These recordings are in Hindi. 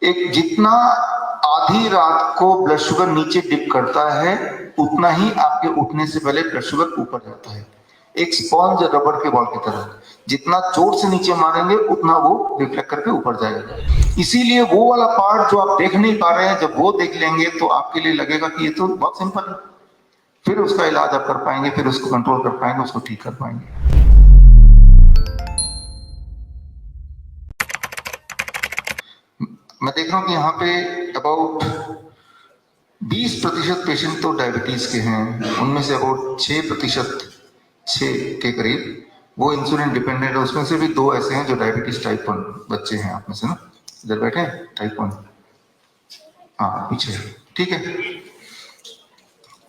एक जितना आधी रात को ब्लड शुगर नीचे डिप करता है उतना ही आपके उठने से पहले ब्लड शुगर ऊपर जाता है, एक स्पॉन्ज रबर के बॉल की तरह। जितना जोर से नीचे मारेंगे उतना वो रिफ्लेक्ट करके ऊपर जाएगा। इसीलिए वो वाला पार्ट जो आप देख नहीं पा रहे हैं, जब वो देख लेंगे तो आपके लिए लगेगा कि ये तो बहुत सिंपल है। फिर उसका इलाज आप कर पाएंगे, फिर उसको कंट्रोल कर पाएंगे, उसको ठीक कर पाएंगे। मैं देख रहा हूं कि यहाँ पे अबाउट 20% पेशेंट तो डायबिटीज के हैं, उनमें से अबाउट 6% 6 के करीब वो इंसुलिन डिपेंडेंट है। उसमें से भी 2 ऐसे हैं जो डायबिटीज टाइप 1 बच्चे हैं आप में से ना, इधर बैठे हैं टाइप 1, हाँ पीछे, ठीक है।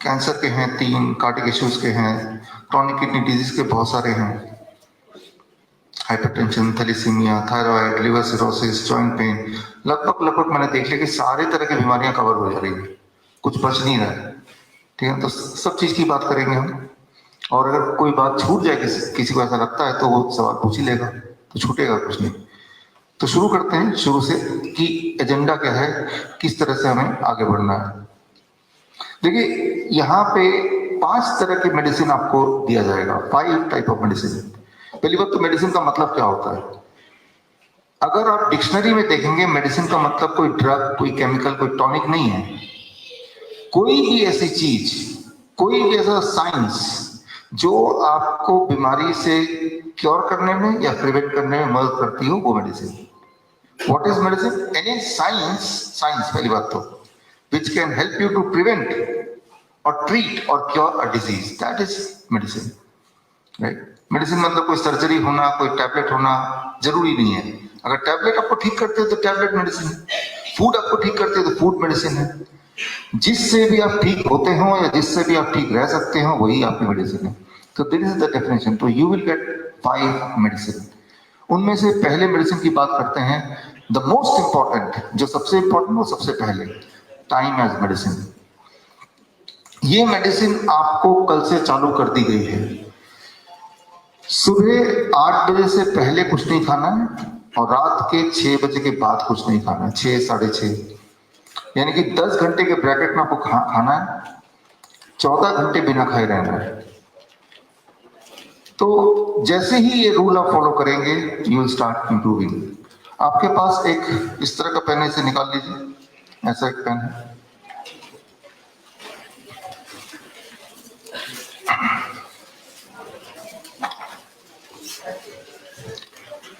कैंसर के हैं 3, कार्डिक इश्यूज के हैं, क्रॉनिक किडनी डिजीज के बहुत सारे हैं, hypertension, thalassemia, thyroid, liver cirrhosis, joint pain, लगभग मैंने देख लिया कि सारे तरह की बीमारियां कवर हो जा रही है, कुछ बच नहीं रहा है, ठीक है। तो सब चीज की बात करेंगे हम, और अगर कोई बात छूट जाए किसी को ऐसा लगता है तो वो सवाल पूछ ही लेगा, तो छूटेगा कुछ नहीं। तो शुरू करते हैं शुरू से कि एजेंडा क्या है, किस तरह से हमें आगे बढ़ना है। देखिए यहाँ पे 5 तरह के मेडिसिन आपको दिया जाएगा, 5 टाइप ऑफ मेडिसिन। पहली बात तो मेडिसिन का मतलब क्या होता है। अगर आप डिक्शनरी में देखेंगे मेडिसिन का मतलब कोई ड्रग, कोई केमिकल, कोई टॉनिक नहीं है। कोई भी ऐसी चीज, कोई भी ऐसा साइंस जो आपको बीमारी से क्योर करने में या प्रिवेंट करने में मदद करती हो, वो medicine. What is medicine? Any science पहली बात तो which can help you to prevent or treat or cure a disease, that is medicine, right? Medicine मतलब कोई सर्जरी होना, कोई टैबलेट होना जरूरी नहीं है। अगर टैबलेट आपको ठीक करते हो तो टैबलेट मेडिसिन है, फूड आपको ठीक करते हो तो फूड मेडिसिन है। जिससे भी आप ठीक होते हो या जिससे भी आप ठीक रह सकते हो वही आपकी मेडिसिन है। तो दिस इज द डेफिनेशन। तो यू विल गेट 5 मेडिसिन। उनमें से पहले मेडिसिन की बात करते हैं, द मोस्ट इंपॉर्टेंट, जो सबसे इंपॉर्टेंट वो सबसे पहले, टाइम एज मेडिसिन। ये मेडिसिन आपको कल से चालू कर दी गई है। सुबह 8 बजे से पहले कुछ नहीं खाना है और रात के 6 बजे के बाद कुछ नहीं खाना है, 6 साढ़े 6, यानी कि 10 घंटे के ब्रैकेट में आपको खाना है, 14 घंटे बिना खाए रहना है। तो जैसे ही ये रूल आप फॉलो करेंगे यू विल स्टार्ट इंप्रूविंग। आपके पास एक इस तरह का पेन, इसे निकाल लीजिए, ऐसा एक पेन है।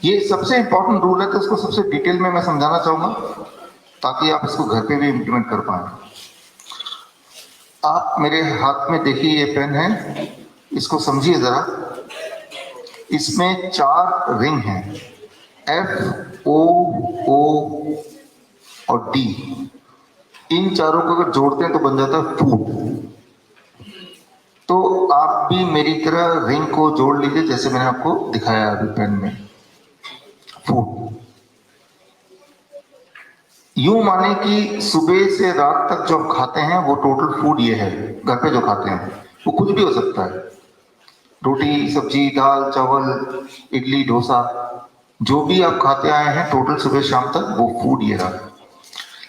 ये सबसे इंपॉर्टेंट रूल है, तो इसको सबसे डिटेल में मैं समझाना चाहूंगा ताकि आप इसको घर पे भी इंप्लीमेंट कर पाए। आप मेरे हाथ में देखिए, ये पेन है, इसको समझिए जरा। इसमें 4 रिंग हैं, F, O, O और D। इन चारों को अगर जोड़ते हैं तो बन जाता है फूड। तो आप भी मेरी तरह रिंग को जोड़ लीजिए जैसे मैंने आपको दिखाया अभी पेन में। फूड यूं माने कि सुबह से रात तक जो आप खाते हैं वो टोटल फूड ये है। घर पे जो खाते हैं वो कुछ भी हो सकता है, रोटी, सब्जी, दाल, चावल, इडली, डोसा, जो भी आप खाते आए हैं टोटल सुबह शाम तक, वो फूड ये रहा।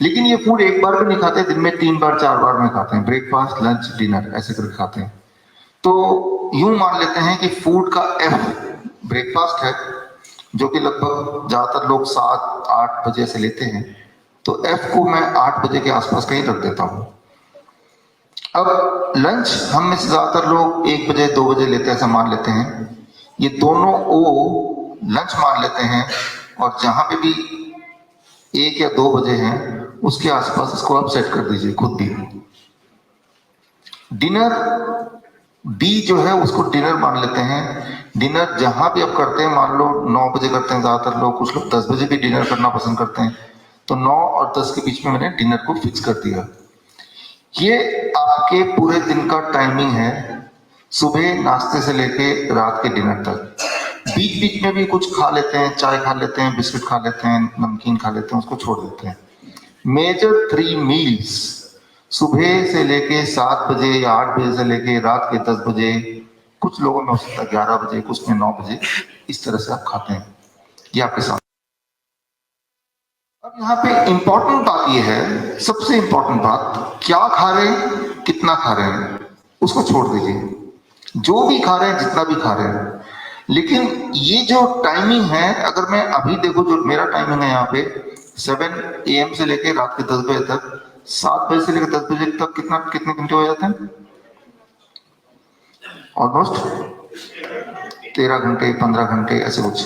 लेकिन ये फूड एक बार भी नहीं खाते, दिन में 3 बार 4 बार में खाते हैं, ब्रेकफास्ट, लंच, डिनर ऐसे करके खाते हैं। तो यूं मान लेते हैं कि फूड का F ब्रेकफास्ट है, जो कि लगभग ज्यादातर लोग 7-8 बजे से लेते हैं। तो F को मैं 8 बजे के आसपास कहीं रख देता हूं। अब लंच हम में से ज्यादातर लोग 1 बजे 2 बजे लेते हैं, ऐसा मान लेते हैं। ये दोनों O लंच मान लेते हैं, और जहां पे भी 1 या 2 बजे हैं उसके आसपास इसको आप सेट कर दीजिए खुद भी। डिनर D जो है उसको डिनर मान लेते हैं। डिनर जहां भी आप करते हैं, मान लो 9 बजे करते हैं ज्यादातर लोग, कुछ लोग 10 बजे भी डिनर करना पसंद करते हैं, तो 9 और 10 के बीच में मैंने डिनर को फिक्स कर दिया। ये आपके पूरे दिन का टाइमिंग है, सुबह नाश्ते से लेके रात के डिनर तक। बीच बीच में भी कुछ खा लेते हैं, चाय खा लेते हैं, बिस्किट खा लेते हैं, नमकीन खा लेते हैं, उसको छोड़ देते हैं। मेजर 3 मील्स सुबह से लेके 7 बजे या 8 बजे से लेके रात के 10 बजे, कुछ लोगों में हो सकता है 11 बजे, कुछ में 9 बजे, इस तरह से आप खाते हैं। ये आपके साथ। अब यहाँ पे इंपॉर्टेंट बात ये है, सबसे इंपॉर्टेंट बात, क्या खा रहे हैं, कितना खा रहे हैं, उसको छोड़ दीजिए। जो भी खा रहे हैं, जितना भी खा रहे हैं, लेकिन ये जो टाइमिंग है, अगर मैं अभी देखो जो मेरा टाइमिंग है यहाँ पे 7 AM से लेके रात के 10 बजे तक, 7 बजे से लेकर 10 बजे तक कितने घंटे हो जाते हैं? ऑलमोस्ट 13 घंटे 15 घंटे ऐसे कुछ।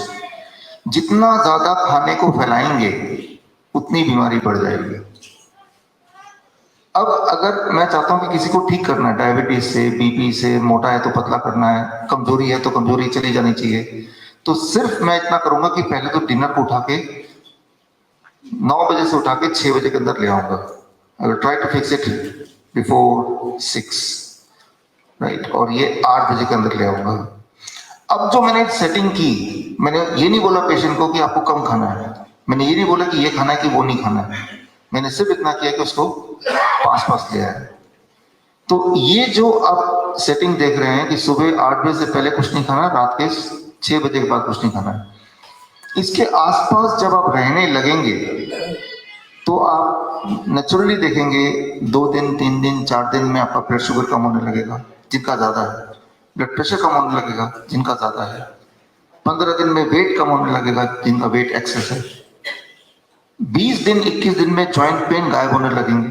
जितना ज्यादा खाने को फैलाएंगे उतनी बीमारी बढ़ जाएगी। अब अगर मैं चाहता हूं कि किसी को ठीक करना है, डायबिटीज से, बीपी से, मोटा है तो पतला करना है, कमजोरी है तो कमजोरी चली जानी चाहिए, तो सिर्फ मैं इतना करूंगा कि पहले तो डिनर को उठा के 9 बजे से उठा के 6 बजे के अंदर ले आऊंगा। अगर try to fix it before 6, right, और ये 8 बजे के अंदर ले आऊंगा। अब जो मैंने सेटिंग की, मैंने ये नहीं बोला पेशेंट को कि आपको कम खाना है, मैंने ये नहीं बोला कि ये खाना है कि वो नहीं खाना है, मैंने सिर्फ इतना किया कि उसको पास ले आया। तो ये जो आप सेटिंग देख रहे हैं कि सुबह 8 बजे से पहले कुछ नहीं खाना, रात के 6 बजे के बाद कुछ नहीं खाना है, इसके आसपास जब आप रहने लगेंगे तो आप नेचुरली देखेंगे 2 दिन 3 दिन 4 दिन में आपका ब्लड शुगर कम होने लगेगा जिनका ज्यादा है, ब्लड प्रेशर कम होने लगेगा जिनका ज्यादा है, 15 दिन में वेट कम होने लगेगा जिनका वेट एक्सेस है, 20 दिन 21 दिन में जॉइंट पेन गायब होने लगेंगे,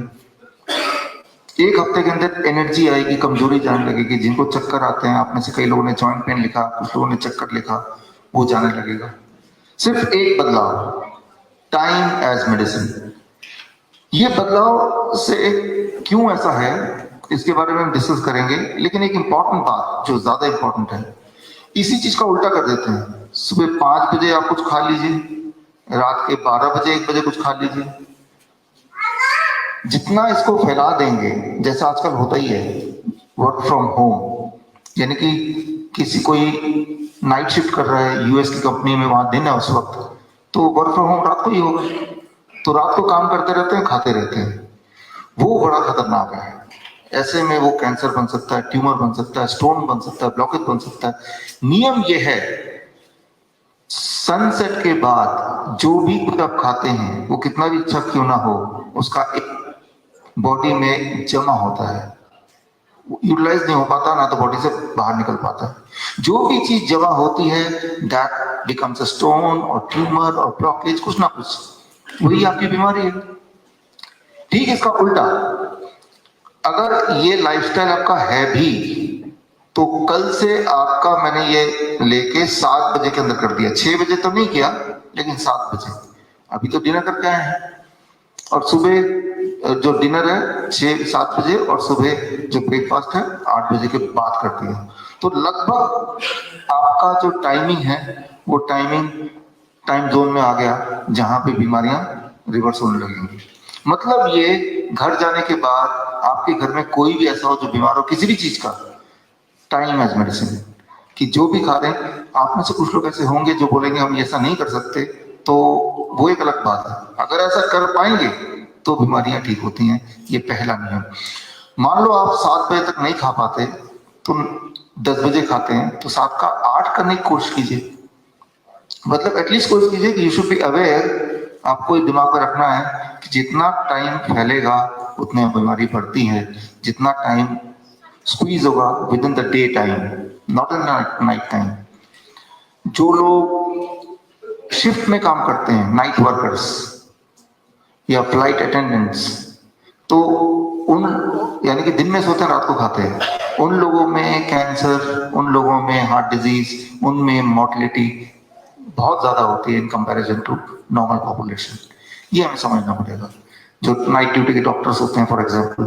1 हफ्ते के अंदर एनर्जी आएगी, कमजोरी जाने लगेगी, जिनको चक्कर आते हैं, आप में से कई लोगों ने जॉइंट पेन लिखा, कुछ लोगों ने चक्कर लिखा, वो जाने लगेगा। सिर्फ एक बदलाव, टाइम एज मेडिसिन। ये बदलाव से क्यों ऐसा है इसके बारे में हम डिस्कस करेंगे, लेकिन एक इंपॉर्टेंट बात जो ज्यादा इंपॉर्टेंट है, इसी चीज का उल्टा कर देते हैं। सुबह 5 बजे आप कुछ खा लीजिए, रात के 12 बजे 1 बजे कुछ खा लीजिए। जितना इसको फैला देंगे, जैसा आजकल होता ही है वर्क फ्रॉम होम, यानी कि किसी कोई नाइट शिफ्ट कर रहा है यूएस की कंपनी में, वहां दिन है उस वक्त, तो वर्क फ्रॉम होम रात को ही होगा, तो रात को काम करते रहते हैं, खाते रहते हैं, वो बड़ा खतरनाक है। ऐसे में वो कैंसर बन सकता है, ट्यूमर बन सकता है, स्टोन बन सकता है, ब्लॉकेज बन सकता है। नियम ये है, सनसेट के बाद जो भी कुछ आप खाते हैं, वो कितना भी अच्छा क्यों ना हो, उसका एक बॉडी में जमा होता है, यूटिलाइज नहीं हो पाता, ना तो बॉडी से बाहर निकल पाता है। जो भी चीज जमा होती है दैट बिकम्स अ स्टोन और ट्यूमर और ब्लॉकेज, कुछ ना कुछ, वही आपकी बीमारी है। ठीक इसका उल्टा, अगर ये लाइफस्टाइल आपका है भी, तो कल से आपका, मैंने ये लेके 7 बजे के अंदर कर दिया, 6 बजे तो नहीं किया, लेकिन 7 बजे अभी तो डिनर करके आए हैं, और सुबह जो डिनर है 6-7 बजे, और सुबह जो ब्रेकफास्ट है 8 बजे के बाद कर दिया। तो लगभग आपका जो टाइमिंग है वो टाइम जोन में आ गया जहां पे बीमारियां रिवर्स होने लगेंगी। मतलब ये घर जाने के बाद आपके घर में कोई भी ऐसा हो जो बीमार हो किसी भी चीज का, टाइम एज मेडिसिन, कि जो भी खा रहे हैं, आप में से कुछ लोग ऐसे होंगे जो बोलेंगे हम ऐसा नहीं कर सकते, तो वो एक अलग बात है। अगर ऐसा कर पाएंगे तो बीमारियां ठीक होती हैं, ये पहला नियम। मान लो आप 7 बजे तक नहीं खा पाते, तो 10 बजे खाते हैं, तो 7 का 8 करने की कोशिश कीजिए, मतलब एटलीस्ट कोशिश कीजिए कि यू शुड बी अवेयर। आपको दिमाग में रखना है कि जितना टाइम फैलेगा उतनी बीमारी बढ़ती है, जितना टाइम स्क्वीज होगा with in the day time, not in night time. जो लोग शिफ्ट में काम करते हैं, नाइट वर्कर्स या फ्लाइट अटेंडेंट्स, तो उन, यानी कि दिन में सोते हैं रात को खाते हैं, उन लोगों में कैंसर, उन लोगों में हार्ट डिजीज, उनमें मोर्टेलिटी बहुत ज्यादा होती है in comparison to normal population. ये हमें समझना पड़ेगा। जो नाइट ड्यूटी के डॉक्टर्स होते हैं फॉर एग्जांपल,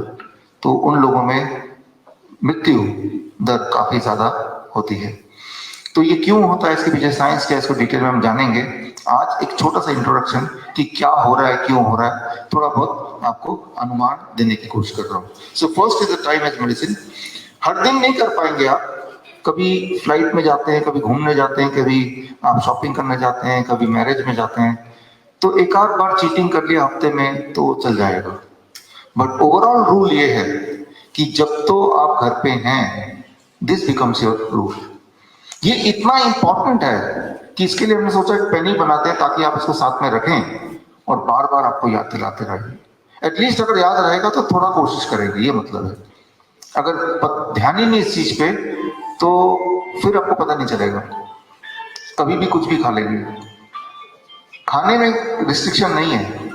तो उन लोगों में मृत्यु दर काफी ज्यादा होती है। तो ये क्यों होता है, इसके पीछे साइंस क्या है, इसको डिटेल में हम जानेंगे। आज एक छोटा सा इंट्रोडक्शन कि क्या हो रहा है, क्यों हो रहा है, थोड़ा बहुत आपको अनुमान देने की कोशिश कर रहा हूँ। So first is the time as medicine. हर दिन नहीं कर पाएंगे आप, कभी फ्लाइट में जाते हैं, कभी घूमने जाते हैं, कभी आप शॉपिंग करने जाते हैं, कभी मैरिज में जाते हैं, तो एक आध बार चीटिंग कर लिया हफ्ते में तो चल जाएगा। बट ओवरऑल रूल ये है कि जब तो आप घर पे हैं, दिस बिकम्स योर रूल। ये इतना इंपॉर्टेंट है कि इसके लिए हमने सोचा एक पेनी बनाते हैं ताकि आप इसको साथ में रखें और बार बार आपको याद दिलाते रहेंगे। एटलीस्ट अगर याद रहेगा तो थोड़ा कोशिश करेंगे, ये मतलब है। अगर ध्यान ही नहीं इस चीज पे तो फिर आपको पता नहीं चलेगा, कभी भी कुछ भी खा लेंगे। खाने में रिस्ट्रिक्शन नहीं है,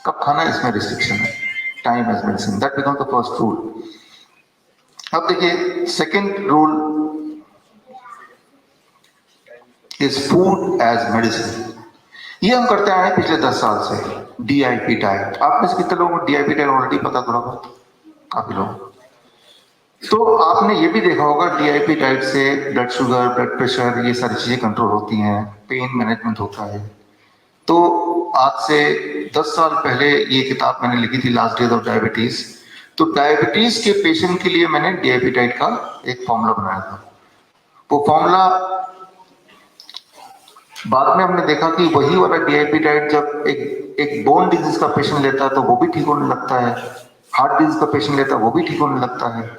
कब खाना है इसमें रिस्ट्रिक्शन है। Time as medicine, that become the first rule. अब देखिए second rule is food as medicine. ये हम करते आए हैं पिछले 10 साल से, डीआईपी डाइट। आप में से कितने लोगों को डीआईपी डाइट ऑलरेडी पता? थोड़ा बहुत, काफी लोग। तो आपने ये भी देखा होगा डीआईपी डाइट से ब्लड शुगर, ब्लड प्रेशर, ये सारी चीजें कंट्रोल होती हैं, पेन मैनेजमेंट होता है। तो आज से 10 साल पहले ये किताब मैंने लिखी थी, लास्ट डेज ऑफ डायबिटीज। तो डायबिटीज के पेशेंट के लिए मैंने डीआईपी डाइट का एक फॉर्मूला बनाया था। वो फॉर्मूला बाद में हमने देखा कि वही वाला डीआईपी डाइट जब एक बोन डिजीज का पेशेंट लेता है तो वो भी ठीक होने लगता है, हार्ट डिजीज का पेशेंट लेता है वो भी ठीक होने लगता है।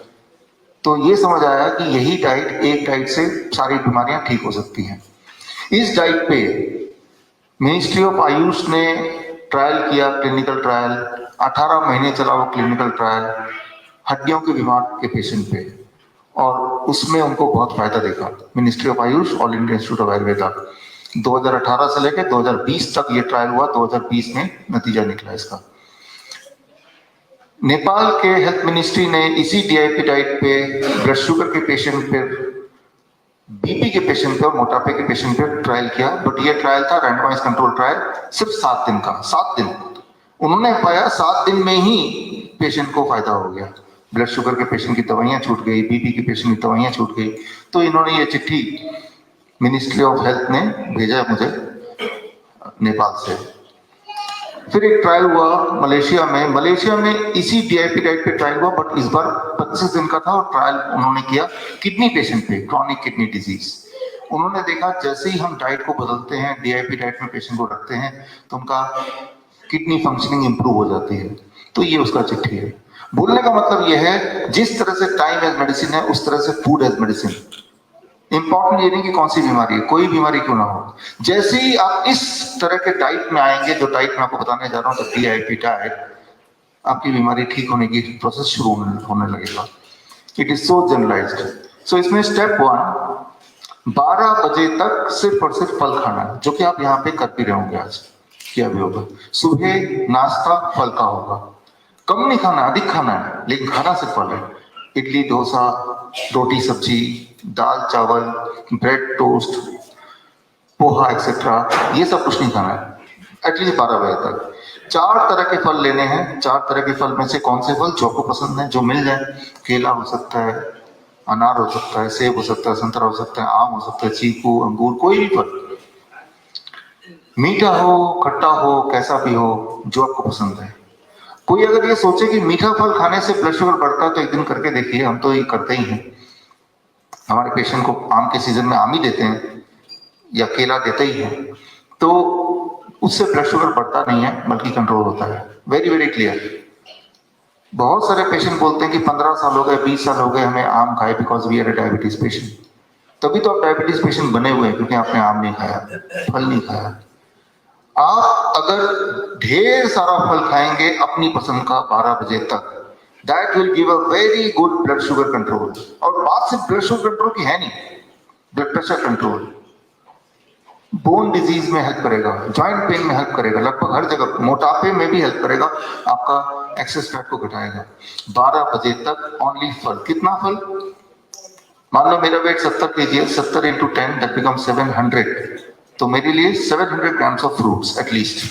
तो ये समझ आया कि यही डाइट, एक डाइट से सारी बीमारियां ठीक हो सकती हैं। इस डाइट पे मिनिस्ट्री ऑफ आयुष ने ट्रायल किया, क्लिनिकल ट्रायल 18 महीने चला वो क्लिनिकल ट्रायल हड्डियों के बीमार के पेशेंट पे, और उसमें उनको बहुत फायदा देखा। Ministry of Ayush, all India institute of Ayurveda, 2018 से लेकर 2020 तक ये ट्रायल हुआ। 2020 में नतीजा निकला इसका। नेपाल के हेल्थ मिनिस्ट्री ने इसी डीआईपी डाइट पे ब्लड शुगर के पेशेंट पे, बीपी के पेशेंट पे और मोटापे के पेशेंट पे ट्रायल किया। बट ये ट्रायल था रैंडमाइज कंट्रोल ट्रायल, सिर्फ 7 दिन का। 7 दिन उन्होंने पाया, 7 दिन में ही पेशेंट को फायदा हो गया। ब्लड शुगर के पेशेंट की दवाइयां छूट गई, बीपी के पेशेंट की दवाइयां छूट गई। तो इन्होंने ये चिट्ठी मिनिस्ट्री ऑफ हेल्थ ने भेजा मुझे नेपाल से। फिर एक ट्रायल हुआ मलेशिया में। मलेशिया में इसी डीआईपी डाइट पे ट्रायल हुआ, बट इस बार 25 दिन का था और ट्रायल उन्होंने किया किडनी पेशेंट पे, क्रॉनिक किडनी डिजीज। उन्होंने देखा जैसे ही हम डाइट को बदलते हैं, डीआईपी डाइट में पेशेंट को रखते हैं, तो उनका किडनी फंक्शनिंग इंप्रूव हो जाती है। तो ये उसका चिट्ठी है। बोलने का मतलब यह है, जिस तरह से टाइम एज मेडिसिन है उस तरह से फूड एज मेडिसिन। इंपॉर्टेंट ये नहीं कि कौन सी बीमारी है, कोई बीमारी क्यों ना हो, जैसे ही आप इस तरह के डाइट में आएंगे, जो डाइट मैं आपको बताने जा रहा हूं, तो डीआईपी डाइट, आपकी बीमारी ठीक होने की प्रोसेस शुरू होने लगेगा। It is so generalized. सो इसमें स्टेप 1, 12 बजे तक सिर्फ और सिर्फ फल खाना है, जो कि आप यहाँ पे कर भी रहे होंगे, आज किया भी होगा। सुबह नाश्ता फल का होगा, कम नहीं खाना, अधिक खाना है, लेकिन खाना सिर्फ फल है। इडली, डोसा, रोटी सब्जी, दाल चावल, ब्रेड टोस्ट, पोहा एक्सेट्रा, ये सब कुछ नहीं खाना है एटलीस्ट 12 बजे तक। 4 तरह के फल लेने हैं। 4 तरह के फल में से कौन से फल जो आपको पसंद है, जो मिल जाए। केला हो सकता है, अनार हो सकता है, सेब हो सकता है, संतरा हो सकता है, आम हो सकता है, चीकू, अंगूर, कोई भी फल, मीठा हो, खट्टा हो, कैसा भी हो, जो आपको पसंद है। कोई अगर ये सोचे कि मीठा फल खाने से ब्लड शुगर बढ़ता है, तो एक दिन करके देखिए। हम तो ये करते ही हैं, हमारे पेशेंट को आम के सीजन में आम ही देते हैं या केला देते ही हैं, तो उससे ब्लड शुगर बढ़ता नहीं है, बल्कि कंट्रोल होता है। Very very clear. बहुत सारे पेशेंट बोलते हैं कि 15 साल हो गए, 20 साल हो गए हमें आम खाए, because we are a diabetes patient. तभी तो आप डायबिटीज पेशेंट बने हुए हैं, क्योंकि आपने आम नहीं खाया, फल नहीं खाया। आप अगर ढेर सारा फल खाएंगे अपनी पसंद का 12 बजे तक, that will give a very good blood sugar control. और बात सिर्फ ब्लड शुगर कंट्रोल की है नहीं, blood pressure control, bone disease में हेल्प करेगा, जॉइंट पेन में हेल्प करेगा, लगभग हर जगह, मोटापे में भी हेल्प करेगा, आपका एक्सेस फैट को घटाएगा। 12 बजे तक ओनली फल। कितना फल? मान लो मेरा वेट 70 kg है, 70 into 10 दैट बिकम 700। तो मेरे लिए 700 grams ऑफ फ्रूट्स एटलीस्ट।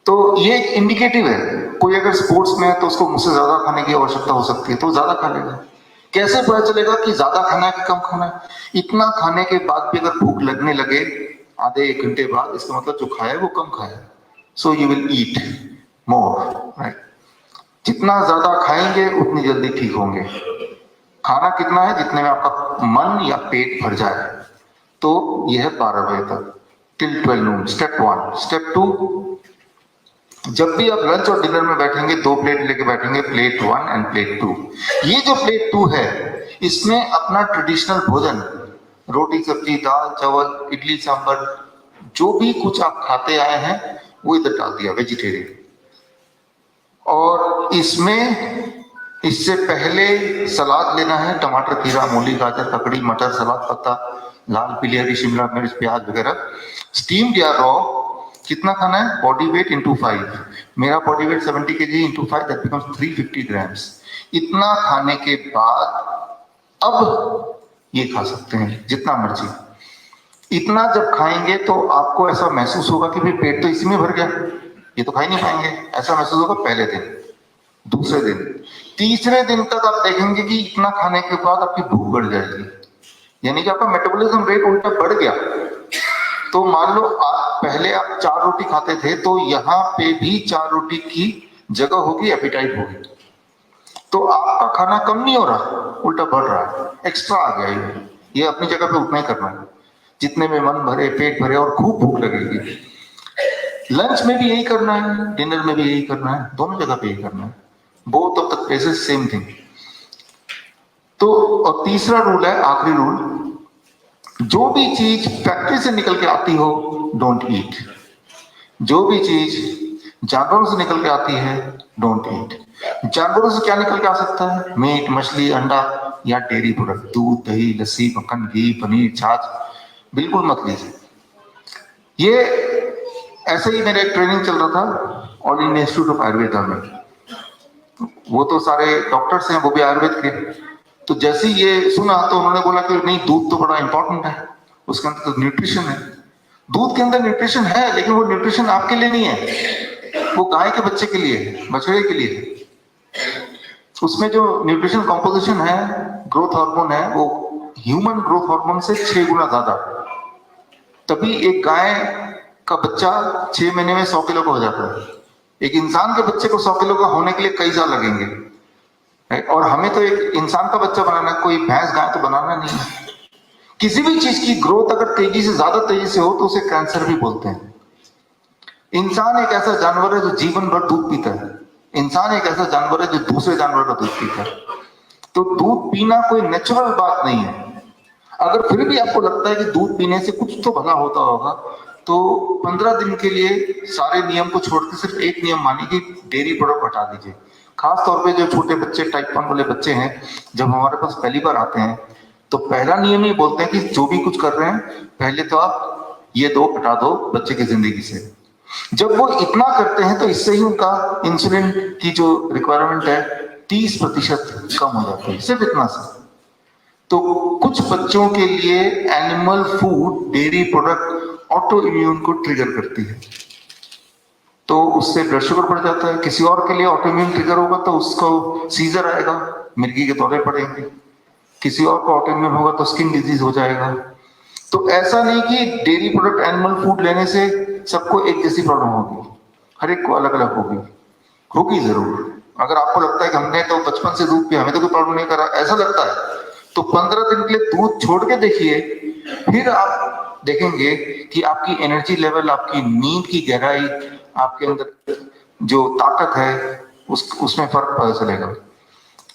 तो ये एक इंडिकेटिव है। कोई अगर स्पोर्ट्स में है तो उसको मुझसे ज्यादा खाने की आवश्यकता हो सकती है, तो ज्यादा खा लेगा। कैसे पता चलेगा कि ज्यादा खाना है कि कम खाना है? इतना खाने के बाद भी अगर भूख लगने लगे आधे 1 घंटे बाद, इसका मतलब जो खाया है वो कम खाया। So you will eat more, right. जितना ज्यादा खाएंगे उतनी जल्दी ठीक होंगे। खाना कितना है? जितने में आपका मन या पेट भर जाए। तो यह है 12 बजे तक टिल 12 नून, स्टेप 1। स्टेप 2, जब भी आप लंच और डिनर में बैठेंगे, 2 प्लेट लेके बैठेंगे, प्लेट 1 एंड प्लेट 2। ये जो प्लेट 2 है, इसमें अपना ट्रेडिशनल भोजन, रोटी सब्जी, दाल चावल, इडली सांभर, जो भी कुछ आप खाते आए हैं वो इधर डाल दिया वेजिटेरियन। और इसमें इससे पहले सलाद लेना है, टमाटर, खीरा, मूली, गाजर, ककड़ी, मटर, सलाद पत्ता, लाल पीली हरी शिमला मिर्च, प्याज वगैरह। स्टीम्ड या रॉ कितना खाना है? Body weight into 5। मेरा body weight 70 kg into 5 that becomes 350 grams. इतना खाने के बाद अब ये खा सकते हैं जितना मर्जी। इतना जब खाएंगे तो आपको ऐसा महसूस होगा कि भाई पेट तो इसी में भर गया, ये तो खा ही नहीं पाएंगे, ऐसा महसूस होगा पहले दिन, दूसरे दिन, तीसरे दिन तक आप देखेंगे कि इतना खाने के बाद आपकी भूख बढ़ जाएगी, यानी कि आपका मेटाबॉलिज्म रेट उल्टा बढ़ गया। तो मान लो पहले आप 4 रोटी खाते थे तो यहाँ पे भी 4 रोटी की जगह होगी, एपिटाइट होगी, तो आपका खाना कम नहीं हो रहा, उल्टा बढ़ रहा है, एक्स्ट्रा आ गया। ये अपनी जगह पे उतना ही करना है जितने में मन भरे, पेट भरे और खूब भूख लगेगी। लंच में भी यही करना है, डिनर में भी यही करना है, दोनों जगह पे यही करना है, both of the places same thing. तो और तीसरा रूल है, आखिरी रूल, जो भी चीज फैक्ट्री से निकल के आती हो डोंट ईट। जो भी चीज जानवरों से निकल के आती है डोंट ईट। जानवरों से क्या निकल के आ सकता है? मीट, मछली, अंडा या डेयरी प्रोडक्ट, दूध, दही, लस्सी, मक्खन, घी, पनीर, छाछ, बिल्कुल मत लीजिए। ये ऐसे ही मेरा एक ट्रेनिंग चल रहा था all India institute of Ayurveda में, वो तो सारे डॉक्टर्स हैं, वो भी आयुर्वेद के। तो जैसे ही ये सुना तो उन्होंने बोला कि नहीं, दूध तो बड़ा इंपॉर्टेंट है, उसके अंदर तो न्यूट्रिशन है। दूध के अंदर न्यूट्रिशन है, लेकिन वो न्यूट्रिशन आपके लिए नहीं है, वो गाय के बच्चे के लिए है, बछड़े के लिए है। उसमें जो न्यूट्रिशन कॉम्पोजिशन है, ग्रोथ हार्मोन है, वो ह्यूमन ग्रोथ हार्मोन से 6 गुना ज्यादा। तभी एक गाय का बच्चा 6 महीने में 100 किलो का हो जाता है। एक इंसान के बच्चे को 100 किलो का होने के लिए कई साल लगेंगे, और हमें तो एक इंसान का बच्चा बनाना है, कोई भैंस गाय तो बनाना नहीं है। किसी भी चीज की ग्रोथ अगर तेजी से, ज्यादा तेजी से हो तो उसे कैंसर भी बोलते हैं। इंसान एक ऐसा जानवर है जो जीवन भर दूध पीता है। इंसान एक ऐसा जानवर है जो दूसरे जानवर का दूध पीता है। तो दूध पीना कोई नेचुरल बात नहीं है। अगर फिर भी आपको लगता है कि दूध पीने से कुछ तो भला होता होगा, तो 15 दिन के लिए सारे नियम को छोड़ के सिर्फ एक नियम मानिए कि डेयरी प्रोडक्ट हटा दीजिए। खास तौर पे जो छोटे बच्चे, टाइप 1 वाले बच्चे हैं, जब हमारे पास पहली बार आते हैं तो पहला नियम ही बोलते हैं कि जो भी कुछ कर रहे हैं पहले तो आप ये 2 हटा दो बच्चे की जिंदगी से। जब वो इतना करते हैं तो इससे ही उनका इंसुलिन की जो रिक्वायरमेंट है 30% कम हो जाती है, सिर्फ इतना सा। तो कुछ बच्चों के लिए animal food, dairy product auto immune को ट्रिगर करती है, तो उससे ब्लड शुगर बढ़ जाता है। किसी और के लिए ऑटो इम्यून ट्रिगर होगा तो उसको सीजर आएगा, मिर्गी के दौरे पड़ेंगे। किसी और को ऑटो इम्यून होगा तो स्किन डिजीज हो जाएगा। तो ऐसा नहीं कि डेयरी प्रोडक्ट, एनिमल फूड लेने से सबको एक जैसी प्रॉब्लम होगी, हर एक को अलग अलग होगी जरूर। अगर आपको लगता है कि हमने तो बचपन से दूध पिया, हमें तो कोई प्रॉब्लम नहीं करा, ऐसा लगता है, तो 15 दिन के लिए दूध छोड़ के देखिए, फिर आप देखेंगे कि आपकी एनर्जी लेवल, आपकी नींद की गहराई, आपके अंदर जो ताकत है उसमें फर्क पता चलेगा।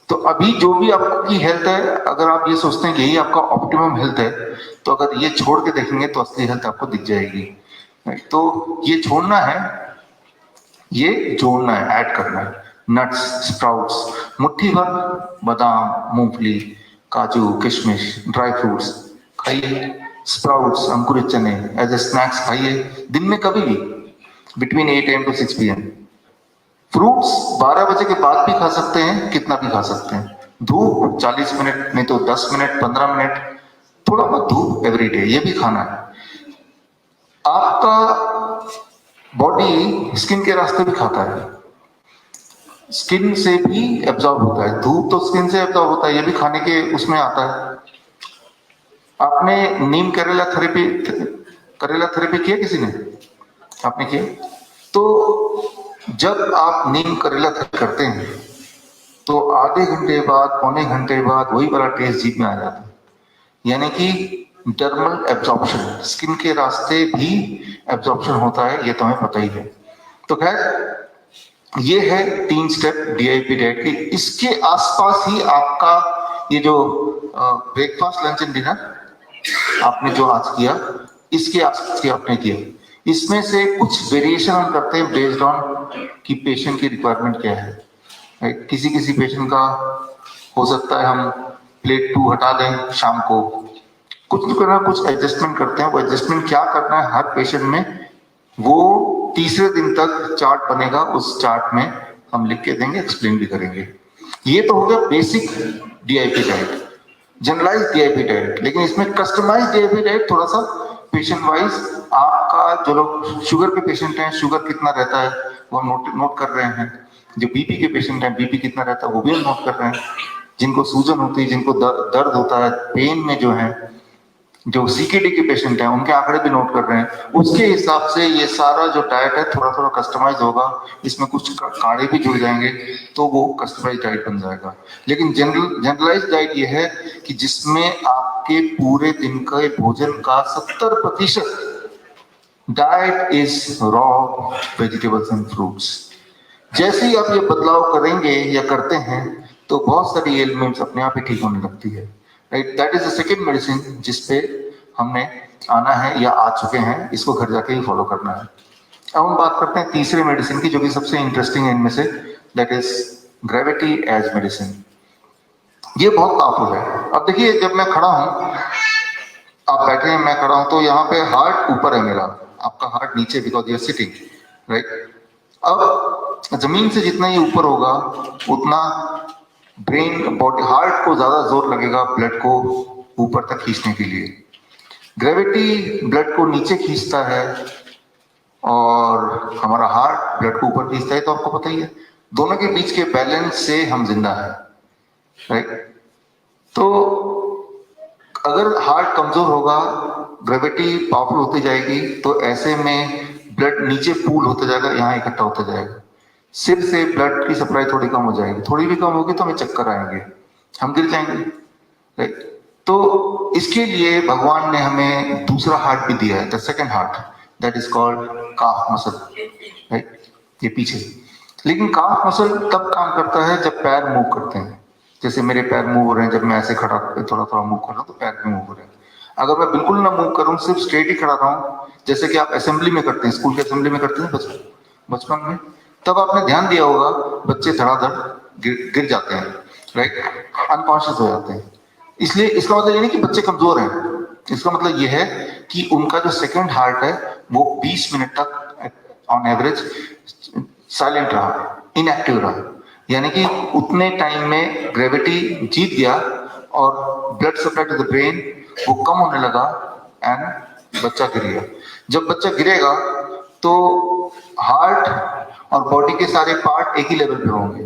तो अभी जो भी आपकी हेल्थ है, अगर आप ये सोचते हैं कि यही आपका ऑप्टिमम हेल्थ है, तो अगर ये छोड़ के देखेंगे तो असली हेल्थ आपको दिख जाएगी। तो ये छोड़ना है, ये जोड़ना है, ऐड करना है। नट्स, स्प्राउट्स, मुट्ठी भर बादाम, मूंगफली, काजू, किशमिश, ड्राई फ्रूट्स खाइए। स्प्राउट्स, अंकुरित चने एज ए स्नैक्स खाइए, दिन में कभी भी between 8 AM to 6 PM। Fruits 12 बजे के बाद भी खा सकते हैं, कितना भी खा सकते हैं। धूप 40 मिनट, नहीं तो 10 मिनट, 15 मिनट, थोड़ा बहुत धूप एवरीडे, ये भी खाना है। आपका बॉडी स्किन के रास्ते भी खाता है, स्किन से भी एब्जॉर्ब होता है। धूप तो स्किन से एब्जॉर्ब होता है, ये भी खाने के उसमें आता है। आपने नीम करेला थेरेपी किया किसी ने? आपने किया? तो जब आप नीम करेला करते हैं तो आधे घंटे बाद, पौने घंटे बाद वही वाला टेस्ट जीभ में आ जाता है, यानी कि डर्मल एब्जॉर्प्शन, स्किन के रास्ते भी एब्जॉर्प्शन होता है, ये तो हमें पता ही है। तो खैर ये है 3 स्टेप DIP डाइट की। इसके आसपास ही आपका ये जो ब्रेकफास्ट, लंच एंड डिनर आपने जो आज किया, इसके आसपास आपने किया, इसमें से कुछ वेरिएशन हम करते हैं बेस्ड ऑन कि पेशेंट की रिक्वायरमेंट क्या है, राइट। किसी किसी पेशेंट का हो सकता है हम प्लेट 2 हटा दें शाम को, कुछ तो करना, कुछ एडजस्टमेंट करते हैं। वो एडजस्टमेंट क्या करना है हर पेशेंट में, वो तीसरे दिन तक चार्ट बनेगा, उस चार्ट में हम लिख के देंगे, एक्सप्लेन भी करेंगे। ये तो हो गया basic DIP diet, generalize DIP diet. लेकिन इसमें कस्टमाइज डीआईपी डाइट थोड़ा सा पेशेंट वाइज, आपका जो लोग शुगर के पेशेंट हैं, शुगर कितना रहता है वो हम नोट कर रहे हैं। जो बीपी के पेशेंट हैं, बीपी कितना रहता है वो भी हम नोट कर रहे हैं। जिनको सूजन होती है, जिनको दर्द होता है, पेन में जो है, जो सीकेडी के पेशेंट हैं, उनके आंकड़े भी नोट कर रहे हैं। उसके हिसाब से ये सारा जो डाइट है थोड़ा थोड़ा कस्टमाइज होगा। इसमें कुछ काढ़े भी जुड़ जाएंगे तो वो कस्टमाइज डाइट बन जाएगा। लेकिन जनरलाइज डाइट ये है कि जिसमें आपके पूरे दिन के भोजन का 70% diet is raw vegetables and fruits. जैसे ही आप ये बदलाव करेंगे या करते हैं तो बहुत सारी एलिमेंट्स अपने आप ही ठीक होने लगती है, right. That is the second medicine जिसपे हमने आना है या आ चुके हैं, इसको घर जाके ही फॉलो करना है। अब हम बात करते हैं तीसरे मेडिसिन की, जो कि सबसे इंटरेस्टिंग है इनमें से, that is gravity as medicine. ये बहुत पावरफुल है। अब देखिए, जब मैं खड़ा हूं, आप बैठे हैं, मैं खड़ा हूं, तो यहाँ पे हार्ट ऊपर है मेरा, आपका हार्ट नीचे, because you are sitting, right. अब जमीन से जितना ये ऊपर होगा उतना ब्रेन, बॉडी, हार्ट को ज्यादा जोर लगेगा ब्लड को ऊपर तक खींचने के लिए। ग्रेविटी ब्लड को नीचे खींचता है और हमारा हार्ट ब्लड को ऊपर खींचता है। तो आपको पता ही है, दोनों के बीच के बैलेंस से हम जिंदा है, राइट। तो अगर हार्ट कमजोर होगा, ग्रेविटी पावरफुल होती जाएगी, तो ऐसे में ब्लड नीचे पूल होता जाएगा, यहाँ इकट्ठा होता जाएगा। सिर से ब्लड की सप्लाई थोड़ी कम हो जाएगी, थोड़ी भी कम होगी तो हमें चक्कर आएंगे, हम गिर जाएंगे, राइट। तो इसके लिए भगवान ने हमें दूसरा हार्ट भी दिया है, the second heart, that is called calf muscle, right, ये पीछे। लेकिन काफ मसल तब काम करता है जब पैर मूव करते हैं। जैसे मेरे पैर मूव हो रहे हैं, जब मैं ऐसे खड़ा थोड़ा थोड़ा मूव कर रहा हूँ तो पैर भी मूव हो रहे हैं। अगर मैं बिल्कुल ना मूव करूँ, सिर्फ स्ट्रेट ही खड़ा रहूं, जैसे कि आप असेंबली में करते हैं, स्कूल के असेंबली में करते हैं बचपन में, तब आपने ध्यान दिया होगा बच्चे धड़ाधड़ गिर जाते हैं, राइट, अनकॉन्शियस हो जाते हैं। इसलिए इसका मतलब ये नहीं कि बच्चे कमजोर हैं, इसका मतलब ये है कि उनका जो सेकंड हार्ट है वो 20 मिनट तक ऑन एवरेज साइलेंट रहा, इनएक्टिव रहा। यानी कि उतने टाइम में ग्रेविटी जीत गया और blood supply to the brain वो कम होने लगा एंड बच्चा गिर गया। जब बच्चा गिरेगा तो हार्ट और बॉडी के सारे पार्ट एक ही लेवल पे होंगे,